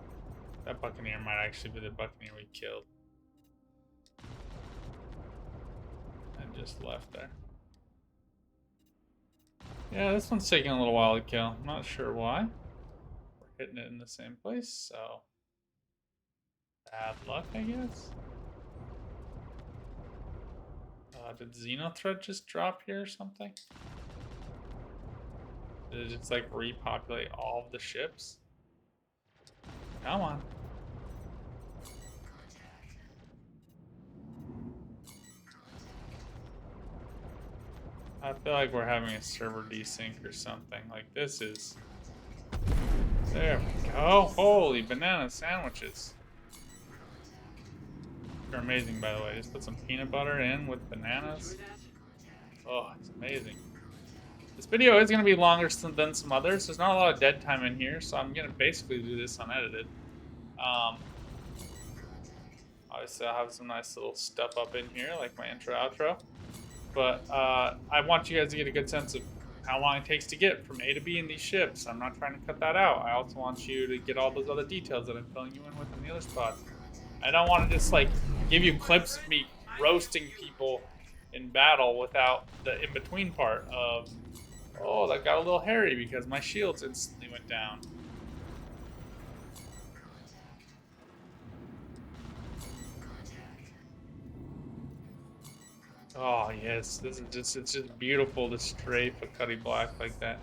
That Buccaneer might actually be the Buccaneer we killed. And just left there. Yeah, this one's taking a little while to kill. I'm not sure why. We're hitting it in the same place, so... bad luck, I guess? Did Xenothreat just drop here or something? Did it just like repopulate all of the ships? Come on. I feel like we're having a server desync or something. Like this is... There we go. Holy banana sandwiches. They're amazing, by the way. Just put some peanut butter in with bananas. Oh, it's amazing. This video is going to be longer than some others. There's not a lot of dead time in here, so I'm going to basically do this unedited. Obviously, I'll have some nice little stuff up in here, like my intro, outro. But I want you guys to get a good sense of how long it takes to get from A to B in these ships. I'm not trying to cut that out. I also want you to get all those other details that I'm filling you in with in the other spots. I don't want to just like give you clips of me roasting people in battle without the in-between part of, oh, that got a little hairy because my shields instantly went down. Oh yes, this is just—it's just beautiful to strafe a Cuddy Black like that.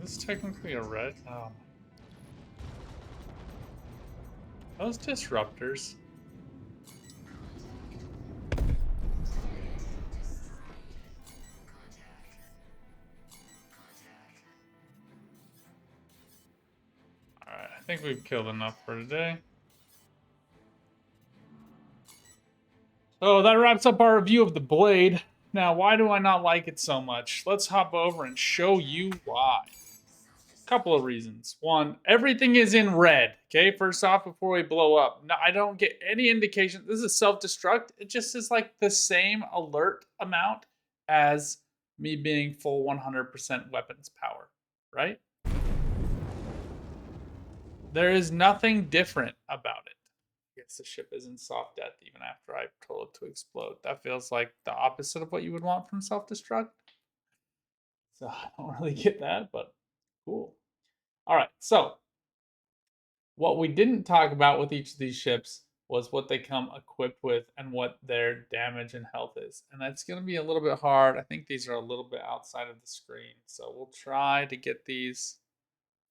Is this technically a red? Oh my, those disruptors. Alright, I think we've killed enough for today. So that wraps up our review of the Blade. Now, why do I not like it so much? Let's hop over and show you why. Couple of reasons. One, everything is in red. Okay, first off, before we blow up, no, I don't get any indication. This is self-destruct. It just is like the same alert amount as me being full 100% weapons power, right? There is nothing different about it. I guess the ship is in soft death even after I told it to explode. That feels like the opposite of what you would want from self-destruct. So I don't really get that, but cool. All right, so what we didn't talk about with each of these ships was what they come equipped with and what their damage and health is. And that's going to be a little bit hard. I think these are a little bit outside of the screen. So we'll try to get these.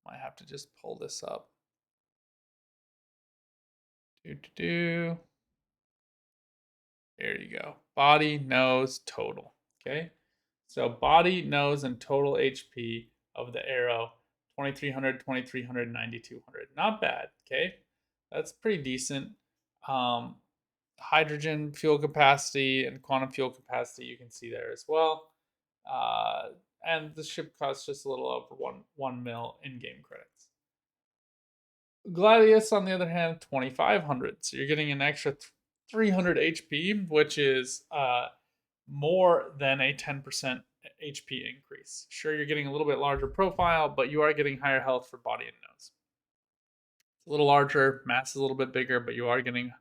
Might have to just pull this up. Do. There you go. Body, nose, total. Okay. So body, nose, and total HP of the arrow 2300, 2300, 9200. Not bad. Okay. That's pretty decent. Um, Hydrogen fuel capacity and quantum fuel capacity you can see there as well. Uh, and the ship costs just a little over one mil in-game credits. Gladius, on the other hand, 2500. So you're getting an extra 300 HP, which is more than a 10% HP increase. Sure, you're getting a little bit larger profile, but you are getting higher health for body and nose. It's a little larger, mass is a little bit bigger, but you are getting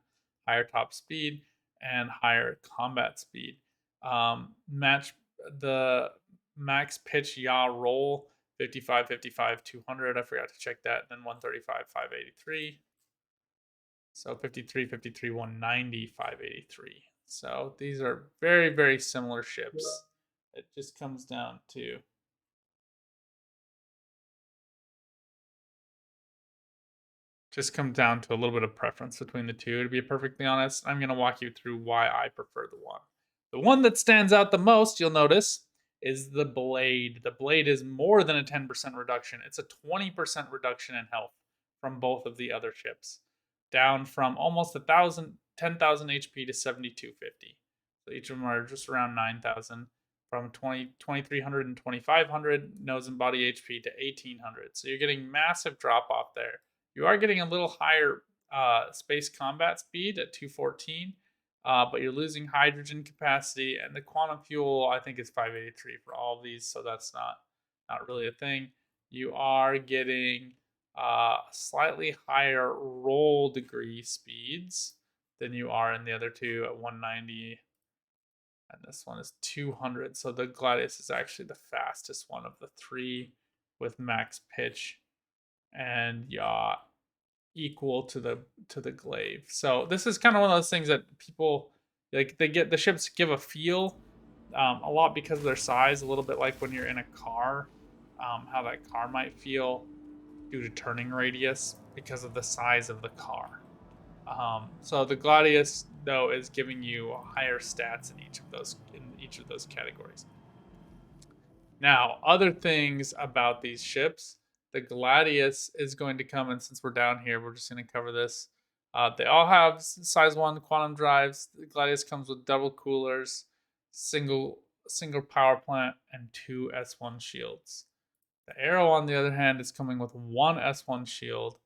higher top speed and higher combat speed. Match the max pitch yaw roll 55, 55, 200. I forgot to check that. Then 135, 583. So 53, 53, 190, 583. So these are very, very similar ships. It just comes down to a little bit of preference between the two. To be perfectly honest, I'm going to walk you through why I prefer the one. The one that stands out the most, you'll notice, is the Blade. The Blade is more than a 10% reduction. It's a 20% reduction in health from both of the other ships, down from almost 10,000 HP to 7,250. So each of them are just around 9,000, from 2,300 and 2,500 nose and body HP to 1,800. So you're getting massive drop off there. You are getting a little higher space combat speed at 214, but you're losing hydrogen capacity, and the quantum fuel I think is 583 for all of these, so that's not really a thing. You are getting slightly higher roll degree speeds than you are in the other two at 190, and this one is 200. So the Gladius is actually the fastest one of the three with max pitch and yaw equal to the glaive. So this is kind of one of those things that people like. They get the ships give a feel a lot because of their size, a little bit like when you're in a car, how that car might feel due to turning radius because of the size of the car. So the Gladius though is giving you higher stats in each of those categories. Now, other things about these ships, the Gladius is going to come, and since we're down here, we're just going to cover this. They all have size 1 quantum drives. The Gladius comes with double coolers, single power plant, and 2 S1 shields. The Arrow, on the other hand, is coming with 1 S1 shield,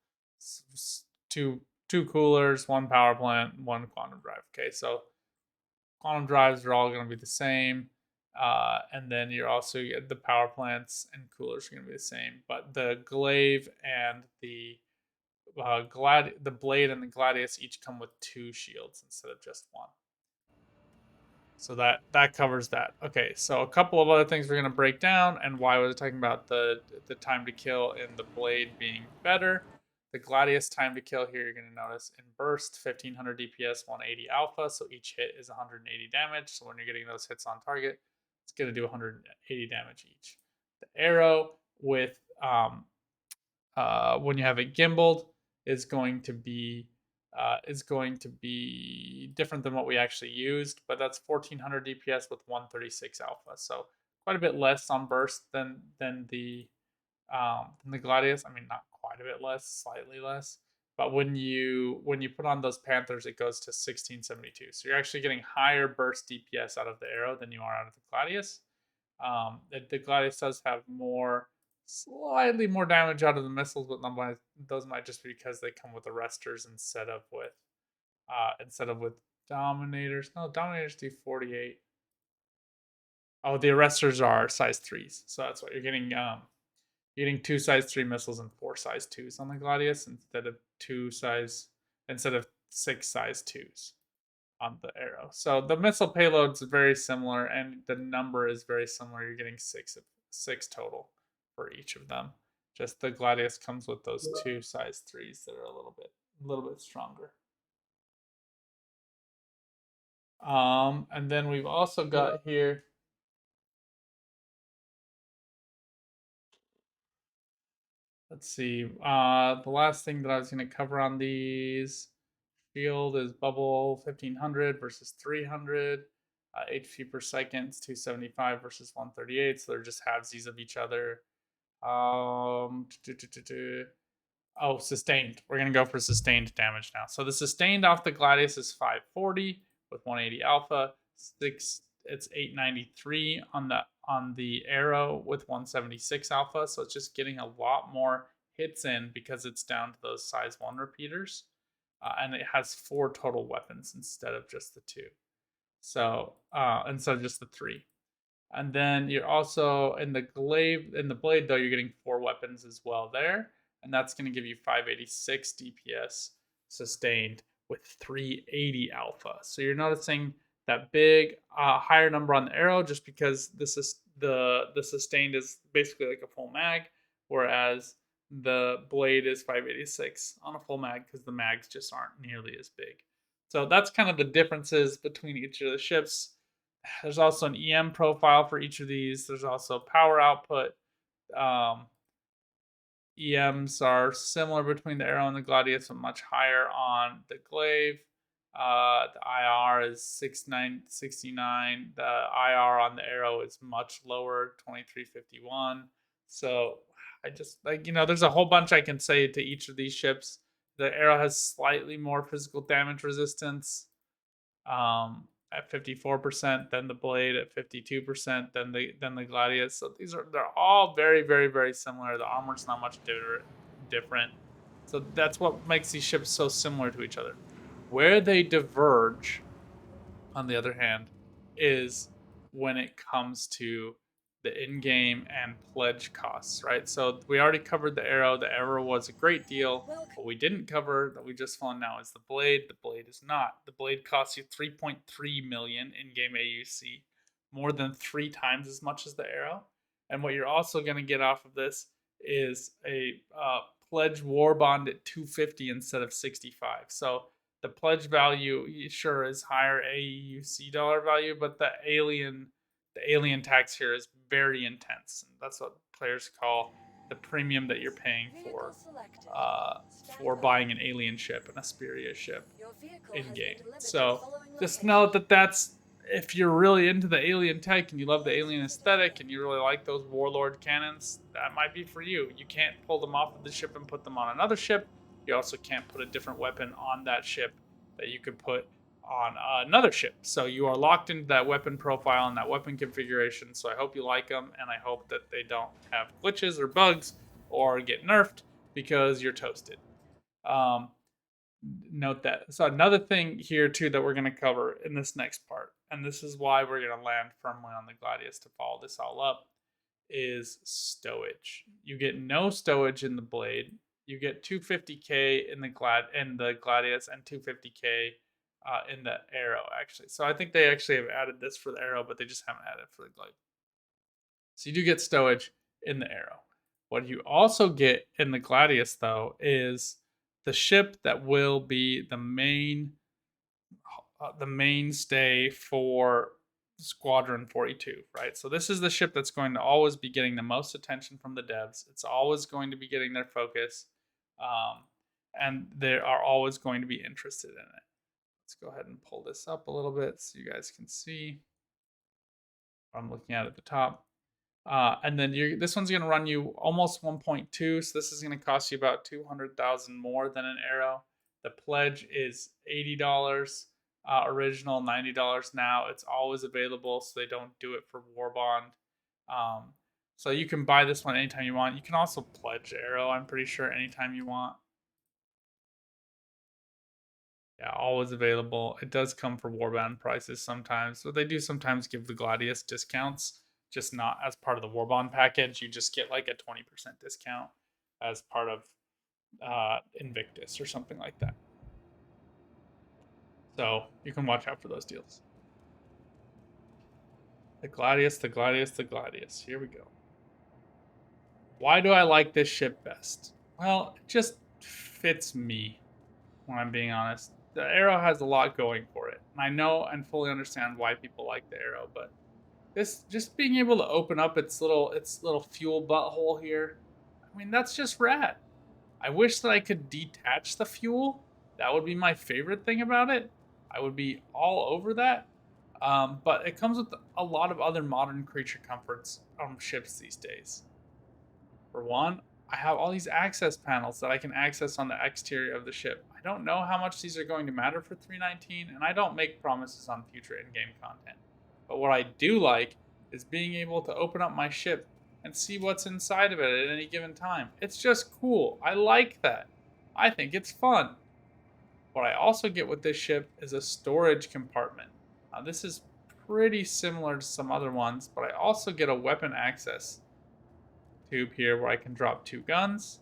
two coolers, 1 power plant, 1 quantum drive. Okay, so quantum drives are all going to be the same. And then you're also the power plants and coolers are going to be the same, but the glaive and the blade and the gladius each come with 2 shields instead of just 1. So that covers that. Okay, so a couple of other things we're going to break down, and why was I talking about the time to kill in the blade being better. The Gladius time to kill here, you're going to notice in burst, 1500 DPS, 180 alpha. So each hit is 180 damage. So when you're getting those hits on target, it's going to do 180 damage each. The arrow with when you have it gimbaled is going to be different than what we actually used, but that's 1400 DPS with 136 alpha. So quite a bit less on burst than the Gladius. I mean, not quite a bit less, slightly less. But when you put on those Panthers, it goes to 1672. So you're actually getting higher burst DPS out of the arrow than you are out of the Gladius. The Gladius does have slightly more damage out of the missiles, but those might just be because they come with arresters instead of with Dominators. No, Dominators do 48. Oh, the arresters are size 3s, so that's what you're getting. Getting 2 size 3 missiles and 4 size 2s on the Gladius instead of 6 size 2s on the arrow. So the missile payload's very similar and the number is very similar. You're getting six total for each of them. Just the Gladius comes with those 2 size 3s that are a little bit stronger. And then we've also got here. Let's see. The last thing that I was going to cover on these shield is bubble 1500 versus 300. HP per second is 275 versus 138. So they're just halvesies of each other. Oh, sustained. We're going to go for sustained damage now. So the sustained off the Gladius is 540 with 180 alpha. It's 893 on the arrow with 176 alpha. So it's just getting a lot more hits in because it's down to those size 1 repeaters. And it has 4 total weapons instead of just the 2. So instead of just the 3. And then you're also in the blade though, you're getting 4 weapons as well there, and that's going to give you 586 DPS sustained with 380 alpha. So you're noticing that big higher number on the arrow just because the sustained is basically like a full mag, whereas the blade is 586 on a full mag because the mags just aren't nearly as big. So that's kind of the differences between each of the ships. There's also an EM profile for each of these. There's also power output. EMs are similar between the Arrow and the Gladius, but much higher on the Glaive. The IR is 69. The IR on the Arrow is much lower, 2351. So I just there's a whole bunch I can say to each of these ships. The Arrow has slightly more physical damage resistance. At 54%, then the blade at 52%, then the Gladius. So they're all very, very, very similar. The armor's not much different. So that's what makes these ships so similar to each other. Where they diverge, on the other hand, is when it comes to the in-game and pledge costs, right? So we already covered the arrow. The arrow was a great deal. What we didn't cover that we just found now is the blade. The blade is not. The blade costs you 3.3 million in-game AUC, more than 3 times as much as the arrow. And what you're also going to get off of this is a pledge war bond at 250 instead of 65. So the pledge value sure is higher AUC dollar value, but the alien tax here is very intense. And that's what players call the premium that you're paying for buying an alien ship, an Asperia ship in game. So just know that's if you're really into the alien tech and you love the alien aesthetic and you really like those warlord cannons, that might be for you. You can't pull them off of the ship and put them on another ship. You also can't put a different weapon on that ship that you could put on another ship. So you are locked into that weapon profile and that weapon configuration. So I hope you like them, and I hope that they don't have glitches or bugs or get nerfed because you're toasted. Note that. So another thing here too that we're going to cover in this next part, and this is why we're going to land firmly on the Gladius to follow this all up, is stowage. You get no stowage in the blade. You get 250k in the Gladius and 250k in the arrow actually. So I think they actually have added this for the arrow, but they just haven't added it for the glaive. So you do get stowage in the arrow. What you also get in the Gladius, though, is the ship that will be the mainstay for Squadron 42, right? So this is the ship that's going to always be getting the most attention from the devs. It's always going to be getting their focus, um, and they are always going to be interested in it. Let's go ahead and pull this up a little bit so you guys can see what I'm looking at the top. And then this one's going to run you almost 1.2, so this is going to cost you about 200,000 more than an Arrow. The pledge is $80 original, $90 now. It's always available, so they don't do it for War Bond. So you can buy this one anytime you want. You can also pledge Arrow, I'm pretty sure, anytime you want. Yeah, always available. It does come for Warband prices sometimes, but they do sometimes give the Gladius discounts, just not as part of the Warbond package. You just get like a 20% discount as part of Invictus or something like that. So you can watch out for those deals. The Gladius, the Gladius, the Gladius. Here we go. Why do I like this ship best? Well, it just fits me, when I'm being honest. The Arrow has a lot going for it. And I know and fully understand why people like the Arrow, but this just being able to open up its little fuel butthole here, I mean, that's just rad. I wish that I could detach the fuel. That would be my favorite thing about it. I would be all over that. But it comes with a lot of other modern creature comforts on ships these days. For one, I have all these access panels that I can access on the exterior of the ship. I don't know how much these are going to matter for 319, and I don't make promises on future in-game content. But what I do like is being able to open up my ship and see what's inside of it at any given time. It's just cool. I like that. I think it's fun. What I also get with this ship is a storage compartment. This is pretty similar to some other ones, but I also get a weapon access tube here where I can drop 2 guns.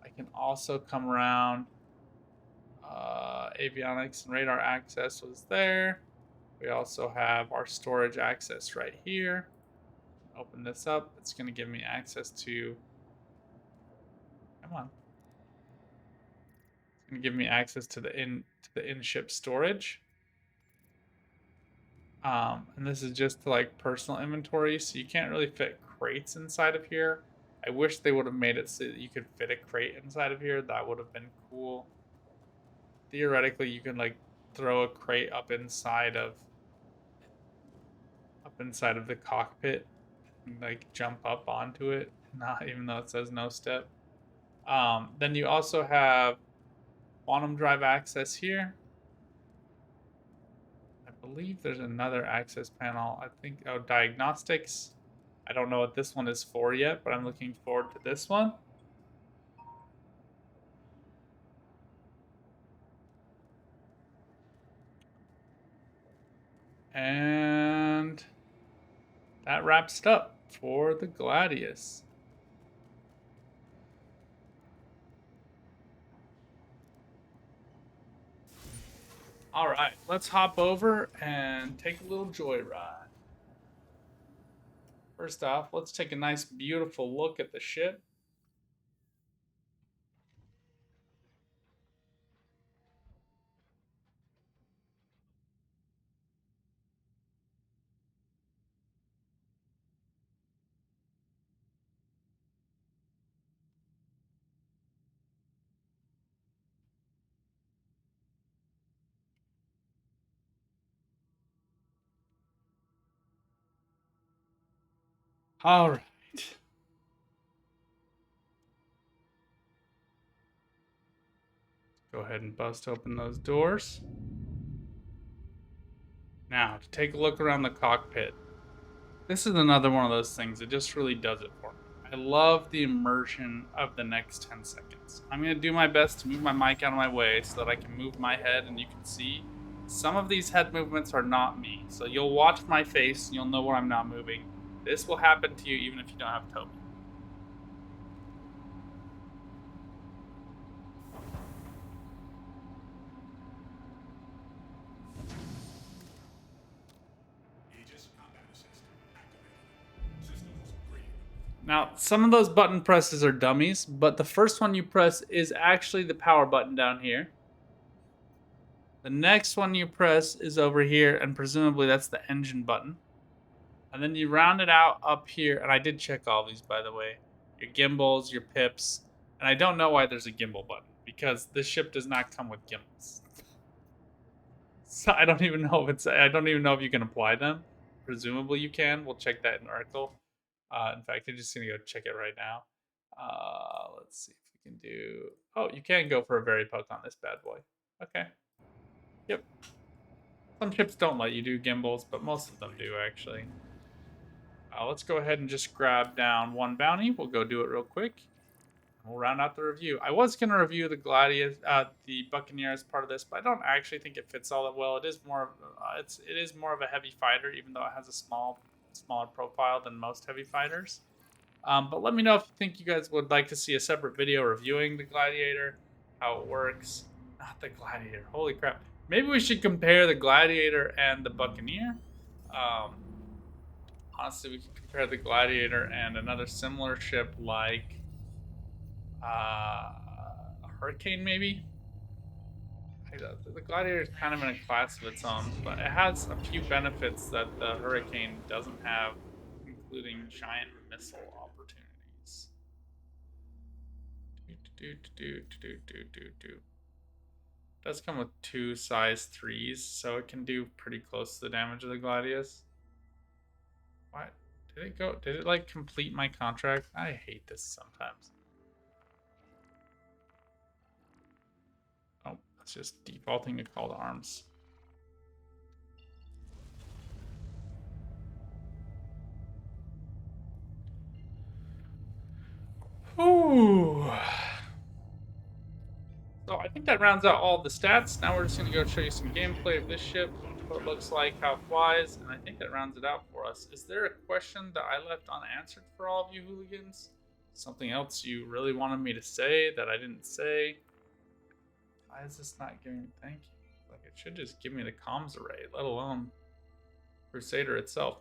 I can also come around. Avionics and radar access was there. We also have our storage access right here. Open this up. It's going to give me access to. Come on. It's going to give me access to the in-ship storage. And this is just to like personal inventory, so you can't really fit crates inside of here. I wish they would have made it so that you could fit a crate inside of here. That would have been cool. Theoretically, you can like throw a crate up inside of the cockpit and like jump up onto it, not even though it says no step. Then you also have quantum drive access here. I believe there's another access panel. I think, oh, diagnostics. I don't know what this one is for yet, but I'm looking forward to this one. And that wraps it up for the Gladius. All right, let's hop over and take a little joyride. First off, let's take a nice, beautiful look at the ship. All right. Go ahead and bust open those doors. Now, to take a look around the cockpit. This is another one of those things that just really does it for me. I love the immersion of the next 10 seconds. I'm going to do my best to move my mic out of my way so that I can move my head and you can see. Some of these head movements are not me, so you'll watch my face and you'll know when I'm not moving. This will happen to you even if you don't have Toby. Aegis combat assist activated. Systems green. Now, some of those button presses are dummies, but the first one you press is actually the power button down here. The next one you press is over here, and presumably that's the engine button. And then you round it out up here, and I did check all these, by the way. Your gimbals, your pips, and I don't know why there's a gimbal button, because this ship does not come with gimbals. So I don't even know if you can apply them. Presumably you can. We'll check that in the article. In fact, I'm just gonna go check it right now. Let's see if we can do. Oh, you can go for a very poke on this bad boy. Okay. Yep. Some ships don't let you do gimbals, but most of them do actually. Let's go ahead and just grab down one bounty. We'll go do it real quick. We'll round out the review. I was gonna review the Gladius, the Buccaneer as part of this, but I don't actually think it fits all that well. It is more of it is more of a heavy fighter, even though it has a smaller profile than most heavy fighters. But let me know if you think you guys would like to see a separate video reviewing the Gladiator, how it works. Not the Gladiator. Holy crap! Maybe we should compare the Gladiator and the Buccaneer. Honestly, we could compare the Gladiator and another similar ship like a Hurricane, maybe. The Gladiator is kind of in a class of its own, but it has a few benefits that the Hurricane doesn't have, including giant missile opportunities. It does come with 2 size 3s, so it can do pretty close to the damage of the Gladius. What? Did it go? Did it like complete my contract? I hate this sometimes. Oh, it's just defaulting to call to arms. Ooh. So I think that rounds out all the stats. Now we're just going to go show you some gameplay of this ship, what it looks like, how it flies, and I think that rounds it out for us. Is there a question that I left unanswered for all of you hooligans? Something else you really wanted me to say that I didn't say? Why is this not giving me thank you? Like, it should just give me the comms array, let alone Crusader itself.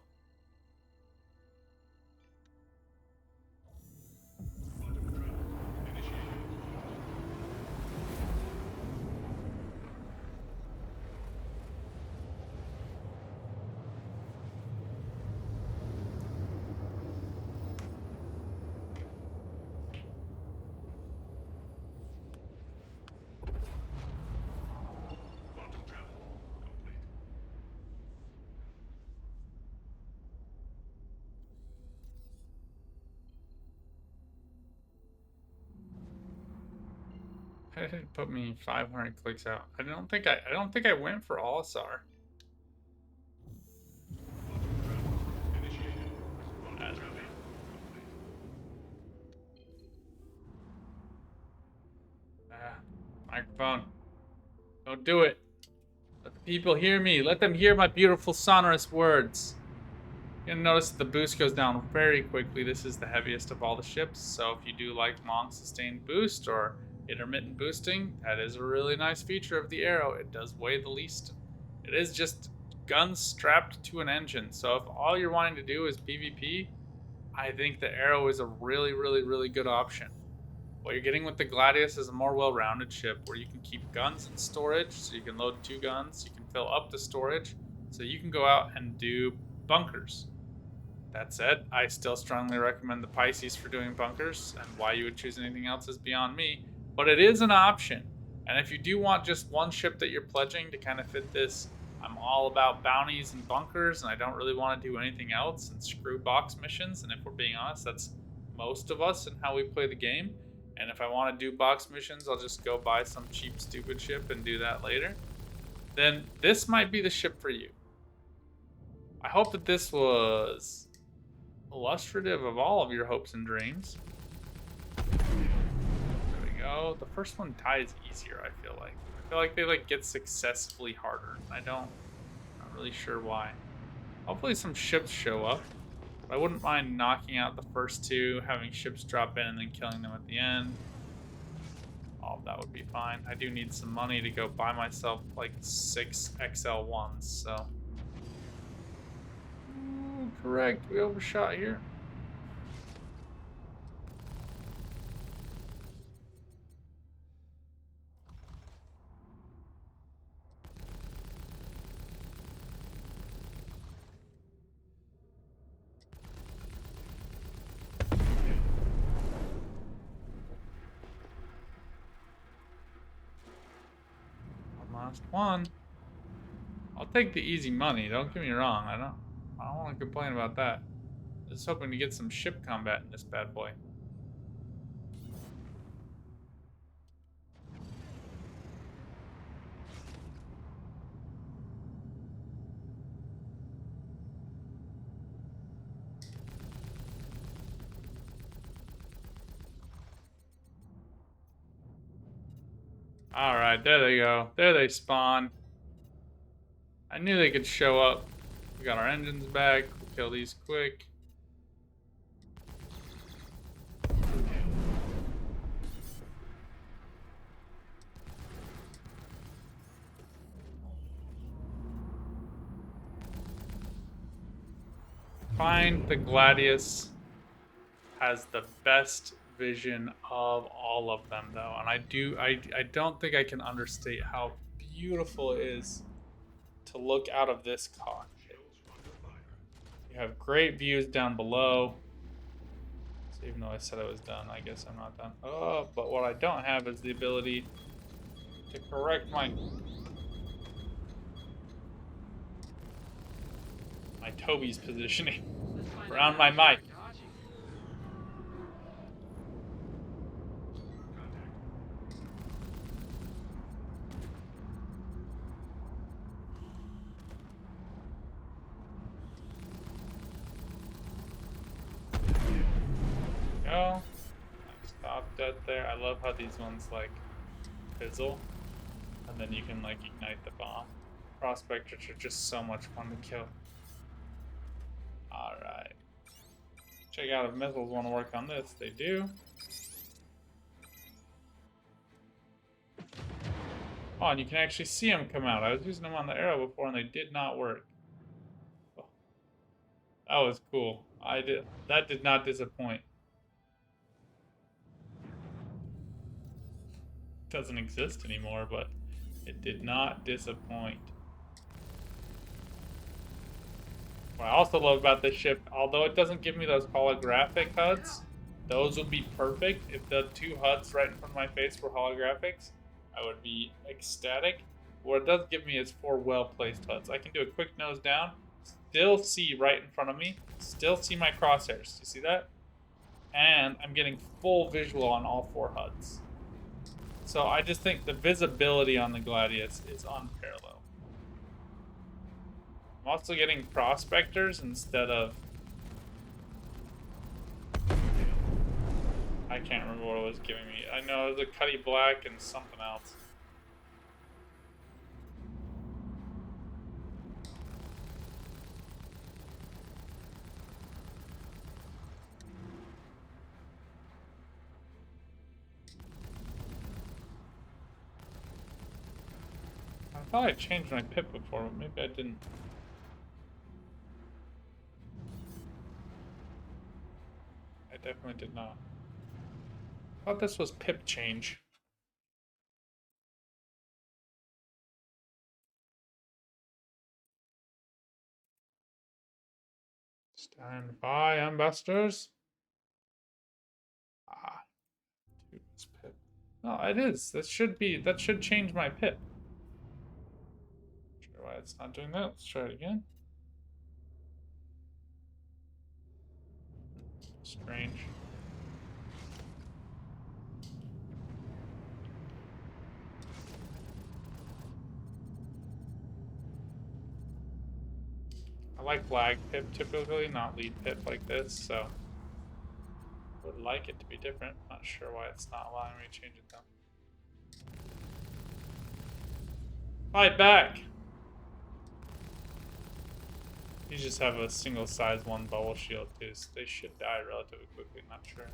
Why did it put me 500 clicks out? I don't think I went for All-Star. Microphone. Don't do it. Let the people hear me. Let them hear my beautiful sonorous words. You're gonna notice that the boost goes down very quickly. This is the heaviest of all the ships, so if you do like long sustained boost or intermittent boosting, that is a really nice feature of the Arrow. It does weigh the least. It is just guns strapped to an engine, so if all you're wanting to do is PvP, I think the Arrow is a really, really, really good option. What you're getting with the Gladius is a more well-rounded ship where you can keep guns in storage, so you can load 2 guns, you can fill up the storage, so you can go out and do bunkers. That said, I still strongly recommend the Pisces for doing bunkers, and why you would choose anything else is beyond me, but it is an option. And if you do want just one ship that you're pledging to kind of fit this, I'm all about bounties and bunkers, and I don't really want to do anything else, and screw box missions, and if we're being honest, that's most of us and how we play the game. And if I want to do box missions, I'll just go buy some cheap, stupid ship and do that later. Then this might be the ship for you. I hope that this was illustrative of all of your hopes and dreams. There we go. The first one ties easier, I feel like. I feel like they get successfully harder. Not really sure why. Hopefully some ships show up. I wouldn't mind knocking out the first 2, having ships drop in, and then killing them at the end. All of that would be fine. I do need some money to go buy myself like 6 XL1s, so. Ooh, correct. We overshot here. Last one. I'll take the easy money. Don't get me wrong. I don't want to complain about that. Just hoping to get some ship combat in this bad boy. Alright, there they go. There they spawn. I knew they could show up. We got our engines back. We'll kill these quick. Find the Gladius has the best vision of all of them though, and I don't think I can understate how beautiful it is to look out of this cockpit. You have great views down below. So even though I said I was done, I guess I'm not done. Oh, but what I don't have is the ability to correct my Toby's positioning around my mic. Go. Stop dead there. I love how these ones like fizzle, and then you can like ignite the bomb. Prospectors are just so much fun to kill. Alright. Check out if missiles want to work on this. They do. Oh, and you can actually see them come out. I was using them on the arrow before and they did not work. Oh, that was cool. That did not disappoint. Doesn't exist anymore, but it did not disappoint. What I also love about this ship, although it doesn't give me those holographic HUDs, those would be perfect. If the two HUDs right in front of my face were holographics, I would be ecstatic. What it does give me is 4 well-placed HUDs. I can do a quick nose down, still see right in front of me, still see my crosshairs. You see that? And I'm getting full visual on all 4 HUDs. So I just think the visibility on the Gladius is unparalleled. I'm also getting prospectors instead of... I can't remember what it was giving me. I know it was a Cuddy Black and something else. I thought I changed my pip before, but maybe I didn't. I definitely did not. I thought this was pip change. Stand by, ambassadors. Ah, it's pip. No, it is. That should change my pip. Not sure why it's not doing that. Let's try it again. Strange. I like flag pip typically, not lead pip like this, so would like it to be different. Not sure why it's not allowing me to change it though. Fight back! These just have a single size 1 bubble shield too, so they should die relatively quickly, not sure.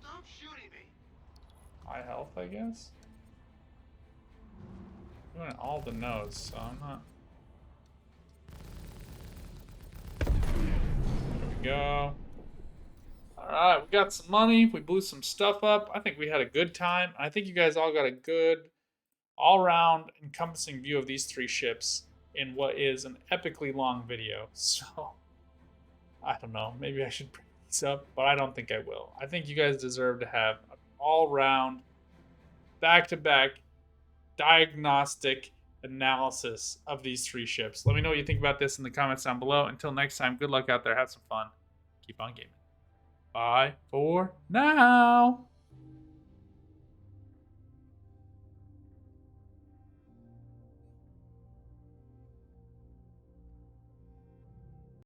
Stop shooting me! High health, I guess? I'm doing all the nose, so I'm not... There we go. Alright, we got some money. We blew some stuff up. I think we had a good time. I think you guys all got a good, all-round, encompassing view of these 3 ships in what is an epically long video. So, I don't know. Maybe I should bring these up, but I don't think I will. I think you guys deserve to have an all-round, back-to-back diagnostic analysis of these 3 ships. Let me know what you think about this in the comments down below. Until next time, good luck out there. Have some fun. Keep on gaming. Bye for now.